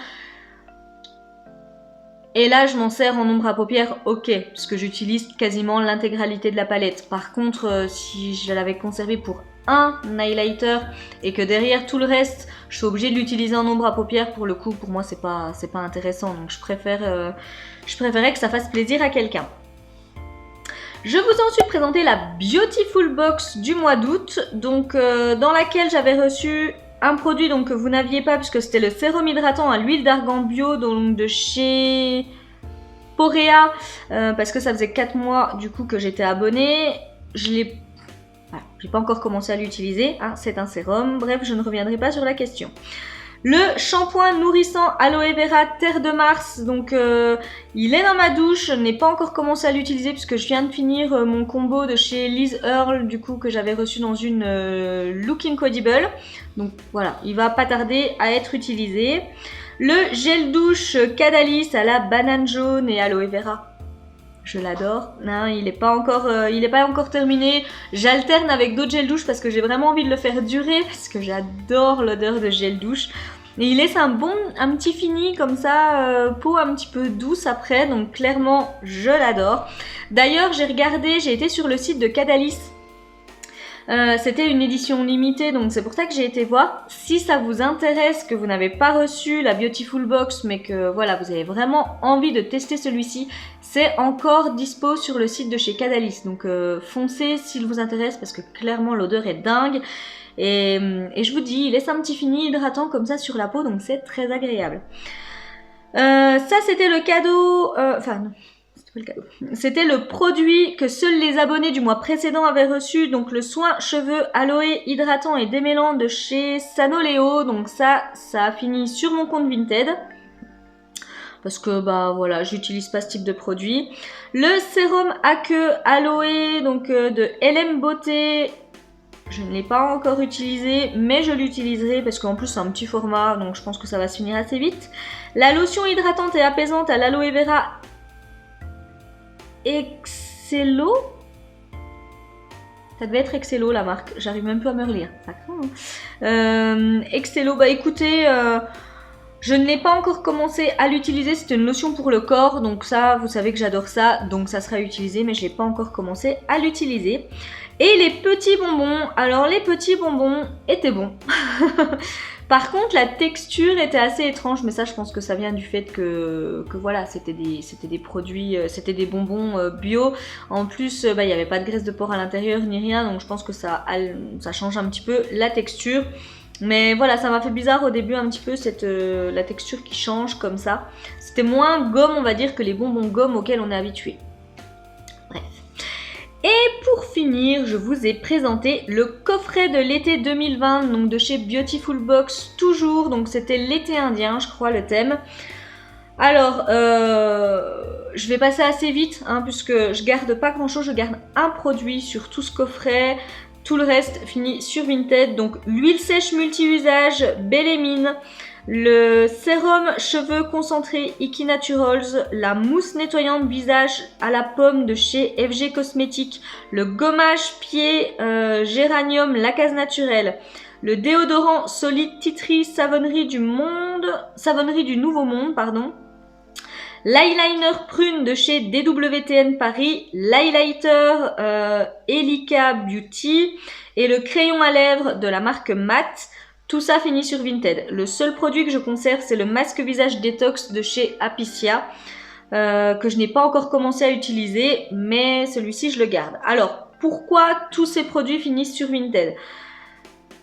Et là, je m'en sers en ombre à paupières, ok, parce que j'utilise quasiment l'intégralité de la palette. Par contre, si je l'avais conservé pour un highlighter et que derrière tout le reste, je suis obligée de l'utiliser en ombre à paupières, pour le coup, pour moi, c'est pas intéressant. Donc, je préférais que ça fasse plaisir à quelqu'un. Je vous ai ensuite présenté la Beautiful Box du mois d'août, donc dans laquelle j'avais reçu un produit donc, que vous n'aviez pas puisque c'était le sérum hydratant à l'huile d'argan bio donc de chez Porea parce que ça faisait 4 mois du coup que j'étais abonnée. J'ai pas encore commencé à l'utiliser, hein, c'est un sérum, bref je ne reviendrai pas sur la question. Le shampoing nourrissant Aloe Vera Terre de Mars, donc il est dans ma douche, je n'ai pas encore commencé à l'utiliser puisque je viens de finir mon combo de chez Liz Earle du coup que j'avais reçu dans une Look Incredible. Donc voilà, il va pas tarder à être utilisé. Le gel douche Cadalis à la banane jaune et Aloe Vera. Je l'adore. Non, il n'est pas encore terminé. J'alterne avec d'autres gels douche parce que j'ai vraiment envie de le faire durer parce que j'adore l'odeur de gel douche. Et il laisse un petit fini comme ça, peau un petit peu douce après, donc clairement je l'adore. D'ailleurs j'ai été sur le site de Cadalis. C'était une édition limitée, donc c'est pour ça que j'ai été voir. Si ça vous intéresse, que vous n'avez pas reçu la Beautiful Box, mais que voilà, vous avez vraiment envie de tester celui-ci, c'est encore dispo sur le site de chez Cadalis. Donc foncez s'il vous intéresse parce que clairement l'odeur est dingue. Et je vous dis, il laisse un petit fini hydratant comme ça sur la peau, donc c'est très agréable. Ça c'était le cadeau, c'était le produit que seuls les abonnés du mois précédent avaient reçu, donc le soin cheveux aloe hydratant et démêlant de chez Sanoleo. Donc ça a fini sur mon compte Vinted. Parce que bah voilà, j'utilise pas ce type de produit. Le sérum à queue aloe donc de LM Beauté. Je ne l'ai pas encore utilisé, mais je l'utiliserai parce qu'en plus c'est un petit format, donc je pense que ça va se finir assez vite. La lotion hydratante et apaisante à l'aloe vera Excello. Ça devait être Excello la marque, j'arrive même plus à me relire. Excello, bah écoutez, je ne l'ai pas encore commencé à l'utiliser, c'est une lotion pour le corps, donc ça, vous savez que j'adore ça, donc ça sera utilisé, mais je n'ai pas encore commencé à l'utiliser. Et les petits bonbons, alors les petits bonbons étaient bons. Par contre, la texture était assez étrange, mais ça, je pense que ça vient du fait que voilà, c'était des produits, c'était des bonbons bio. En plus, il n'y avait pas de graisse de porc à l'intérieur ni rien, donc je pense que ça change un petit peu la texture. Mais voilà, ça m'a fait bizarre au début un petit peu la texture qui change comme ça. C'était moins gomme, on va dire, que les bonbons gomme auxquels on est habitué. Bref. Et pour finir, je vous ai présenté le coffret de l'été 2020, donc de chez Beautiful Box, toujours. Donc c'était l'été indien, je crois, le thème. Alors, je vais passer assez vite, hein, puisque je garde pas grand chose, je garde un produit sur tout ce coffret. Tout le reste finit sur Vinted, donc l'huile sèche multi-usage Belle et Mine, le sérum cheveux concentré Iki Naturals, la mousse nettoyante visage à la pomme de chez FG Cosmétiques, le gommage pied Géranium La Case Naturelle, le déodorant solide Tea Tree savonnerie du Nouveau Monde, pardon. L'eyeliner prune de chez DWTN Paris, l'highlighter Elika Beauty et le crayon à lèvres de la marque Matte. Tout ça finit sur Vinted. Le seul produit que je conserve, c'est le masque visage détox de chez Apicia, que je n'ai pas encore commencé à utiliser, mais celui-ci je le garde. Alors, pourquoi tous ces produits finissent sur Vinted?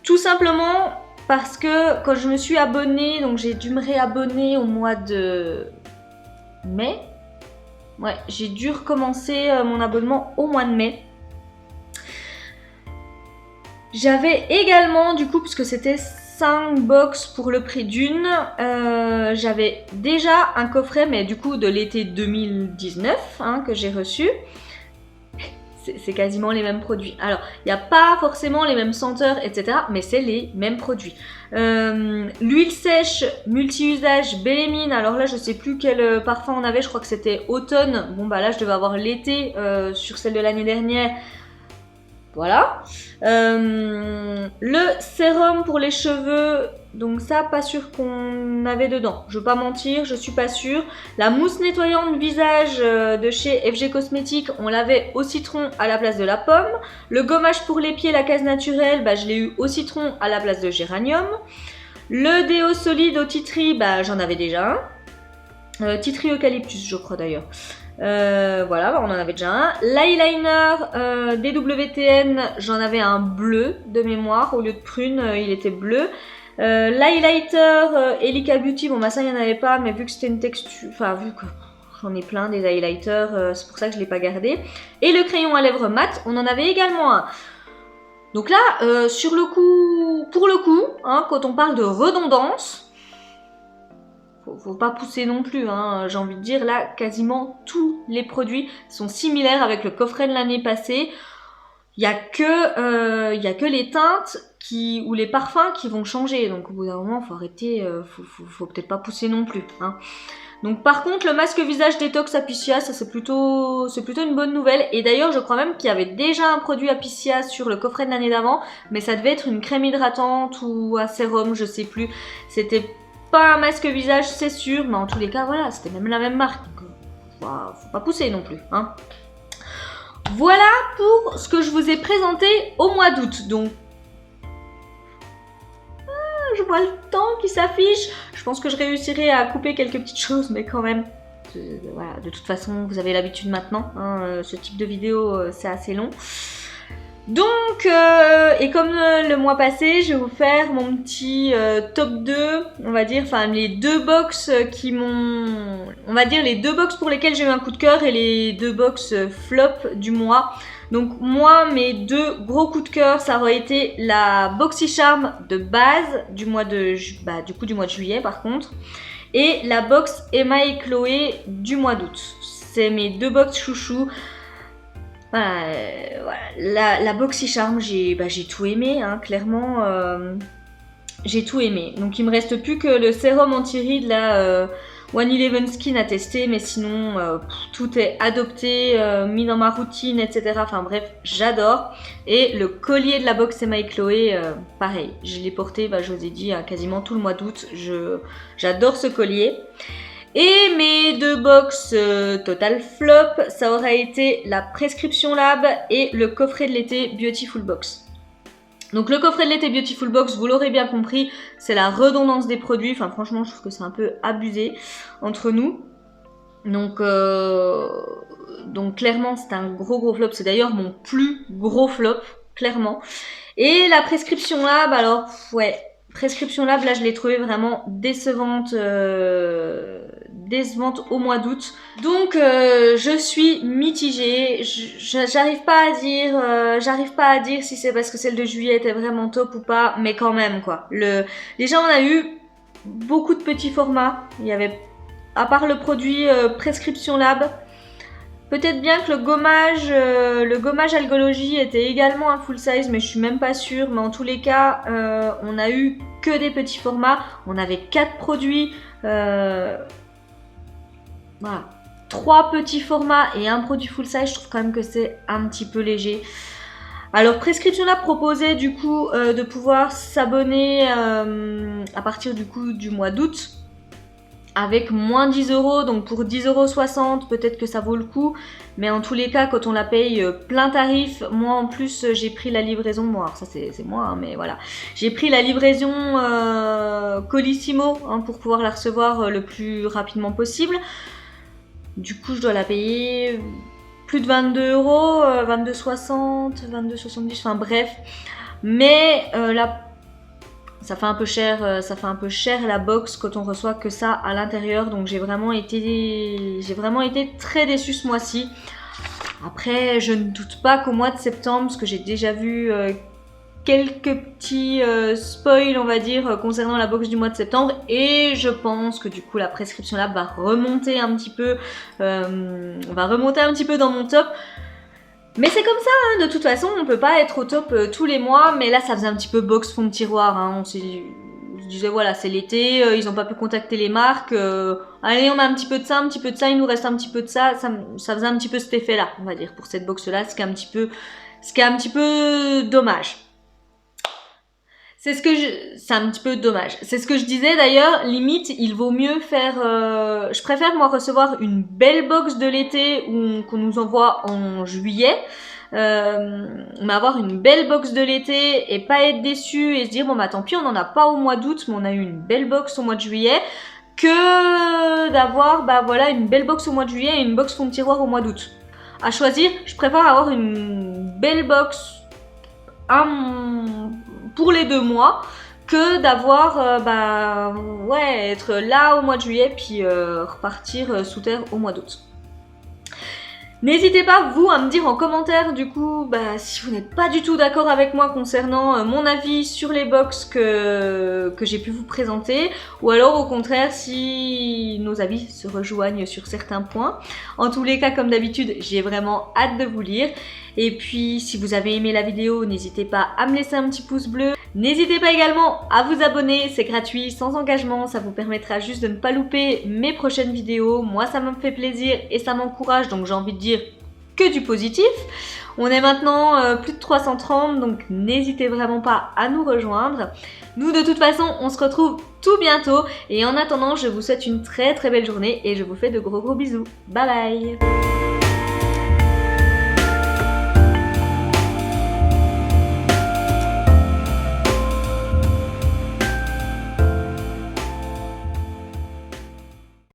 Tout simplement parce que quand je me suis abonnée, donc j'ai dû me réabonner au mois de mai. Ouais, j'ai dû recommencer mon abonnement au mois de mai. J'avais également, du coup, puisque c'était 5 box pour le prix d'une. J'avais déjà un coffret, mais du coup de l'été 2019 hein, que j'ai reçu. C'est quasiment les mêmes produits. Alors, il n'y a pas forcément les mêmes senteurs, etc. Mais c'est les mêmes produits. L'huile sèche multi-usage Bélémine. Alors là, je sais plus quel parfum on avait. Je crois que c'était automne. Bon, bah là, je devais avoir l'été sur celle de l'année dernière. Voilà. Le sérum pour les cheveux. Donc ça, pas sûr qu'on avait dedans. Je vais pas mentir, je suis pas sûre. La mousse nettoyante visage de chez FG Cosmétiques, on l'avait au citron à la place de la pomme. Le gommage pour les pieds, la case naturelle, bah, je l'ai eu au citron à la place de géranium. Le déo solide au tea tree, bah, j'en avais déjà un. Tea tree eucalyptus, je crois d'ailleurs. Voilà, on en avait déjà un. L'eyeliner DWTN, j'en avais un bleu de mémoire. Au lieu de prune, il était bleu. L'highlighter Elika Beauty, bon bah ça il n'y en avait pas, mais vu que c'était une texture, enfin vu que j'en ai plein des highlighters, c'est pour ça que je ne l'ai pas gardé. Et le crayon à lèvres mat, on en avait également un. Donc là, sur le coup, pour le coup, hein, quand on parle de redondance, faut pas pousser non plus, hein, j'ai envie de dire, là, quasiment tous les produits sont similaires avec le coffret de l'année passée. Il n'y a que les teintes ou les parfums qui vont changer. Donc au bout d'un moment, faut arrêter, faut peut-être pas pousser non plus. Hein. Donc par contre, le masque visage détox Apiccia, ça c'est plutôt une bonne nouvelle. Et d'ailleurs, je crois même qu'il y avait déjà un produit Apiccia sur le coffret de l'année d'avant, mais ça devait être une crème hydratante ou un sérum, je sais plus. C'était pas un masque visage, c'est sûr, mais en tous les cas, voilà, c'était même la même marque. Donc faut pas pousser non plus. Hein. Voilà pour ce que je vous ai présenté au mois d'août. Donc, je vois le temps qui s'affiche. Je pense que je réussirai à couper quelques petites choses, mais quand même, voilà, de toute façon, vous avez l'habitude maintenant. Hein, ce type de vidéo, c'est assez long. Donc, et comme le mois passé, je vais vous faire mon petit top 2, on va dire, enfin les deux box qui m'ont, on va dire les deux box pour lesquelles j'ai eu un coup de cœur et les deux box flop du mois. Donc moi, mes deux gros coups de cœur, ça aurait été la BoxyCharm de base du mois de, du mois de juillet par contre, et la box Emma et Chloé du mois d'août. C'est mes deux box chouchous. Voilà, la BoxyCharm, j'ai tout aimé, hein, clairement, j'ai tout aimé. Donc il me reste plus que le sérum anti-rides, là, 111 Skin à tester, mais sinon, tout est adopté, mis dans ma routine, etc. Enfin bref, j'adore. Et le collier de la box Emma et Chloé, pareil, je l'ai porté, je vous ai dit, quasiment tout le mois d'août, j'adore ce collier. Et mes deux box total flop, ça aurait été la Prescription Lab et le coffret de l'été Beautiful Box. Donc le coffret de l'été Beautiful Box, vous l'aurez bien compris, c'est la redondance des produits. Enfin franchement, je trouve que c'est un peu abusé entre nous. Donc clairement, c'est un gros flop. C'est d'ailleurs mon plus gros flop, clairement. Et la Prescription Lab, alors ouais... Prescription Lab, là je l'ai trouvée vraiment décevante au mois d'août. Donc je suis mitigée, j'arrive pas à dire si c'est parce que celle de juillet était vraiment top ou pas, mais quand même quoi. Déjà on a eu beaucoup de petits formats, il y avait, à part le produit Prescription Lab, peut-être bien que le gommage Algologie était également un full size, mais je suis même pas sûre. Mais en tous les cas, on a eu que des petits formats. On avait 4 produits. Voilà. 3 petits formats et un produit full size. Je trouve quand même que c'est un petit peu léger. Alors, Prescription Lab proposait du coup de pouvoir s'abonner à partir du coup du mois d'août. Avec moins 10 €, donc pour 10,60 €, peut-être que ça vaut le coup. Mais en tous les cas, quand on la paye plein tarif, moi en plus j'ai pris la livraison, bon alors ça c'est moi, hein, mais voilà. J'ai pris la livraison Colissimo hein, pour pouvoir la recevoir le plus rapidement possible. Du coup je dois la payer plus de 22 €, 22,60 €, 22,70 €, enfin bref. Mais ça fait un peu cher la box quand on reçoit que ça à l'intérieur, donc j'ai vraiment été très déçue ce mois-ci. Après, je ne doute pas qu'au mois de septembre, parce que j'ai déjà vu quelques petits spoils, on va dire, concernant la box du mois de septembre, et je pense que du coup la prescription lab va remonter un petit peu, dans mon top. Mais c'est comme ça, hein, de toute façon, on peut pas être au top tous les mois, mais là ça faisait un petit peu box fond de tiroir, hein, on se disait voilà, c'est l'été, ils ont pas pu contacter les marques, allez on a un petit peu de ça, il nous reste un petit peu de ça, ça faisait un petit peu cet effet là, on va dire, pour cette box là, ce qui est un petit peu dommage. C'est un petit peu dommage. C'est ce que je disais d'ailleurs, limite, il vaut mieux faire... je préfère moi recevoir une belle box de l'été qu'on nous envoie en juillet, mais avoir une belle box de l'été et pas être déçu et se dire bon bah tant pis on n'en a pas au mois d'août mais on a eu une belle box au mois de juillet, que d'avoir bah voilà une belle box au mois de juillet et une box fond de tiroir au mois d'août. À choisir, je préfère avoir une belle box pour les 2 mois que d'avoir être là au mois de juillet puis repartir sous terre au mois d'août. N'hésitez pas vous à me dire en commentaire du coup si vous n'êtes pas du tout d'accord avec moi concernant mon avis sur les box que j'ai pu vous présenter, ou alors au contraire si nos avis se rejoignent sur certains points. En tous les cas, comme d'habitude, j'ai vraiment hâte de vous lire. Et puis si vous avez aimé la vidéo, n'hésitez pas à me laisser un petit pouce bleu. N'hésitez pas également à vous abonner, c'est gratuit, sans engagement, ça vous permettra juste de ne pas louper mes prochaines vidéos. Moi ça me fait plaisir et ça m'encourage, donc j'ai envie de dire que du positif. On est maintenant plus de 330, donc n'hésitez vraiment pas à nous rejoindre. Nous de toute façon, on se retrouve tout bientôt. Et en attendant, je vous souhaite une très très belle journée et je vous fais de gros bisous. Bye bye!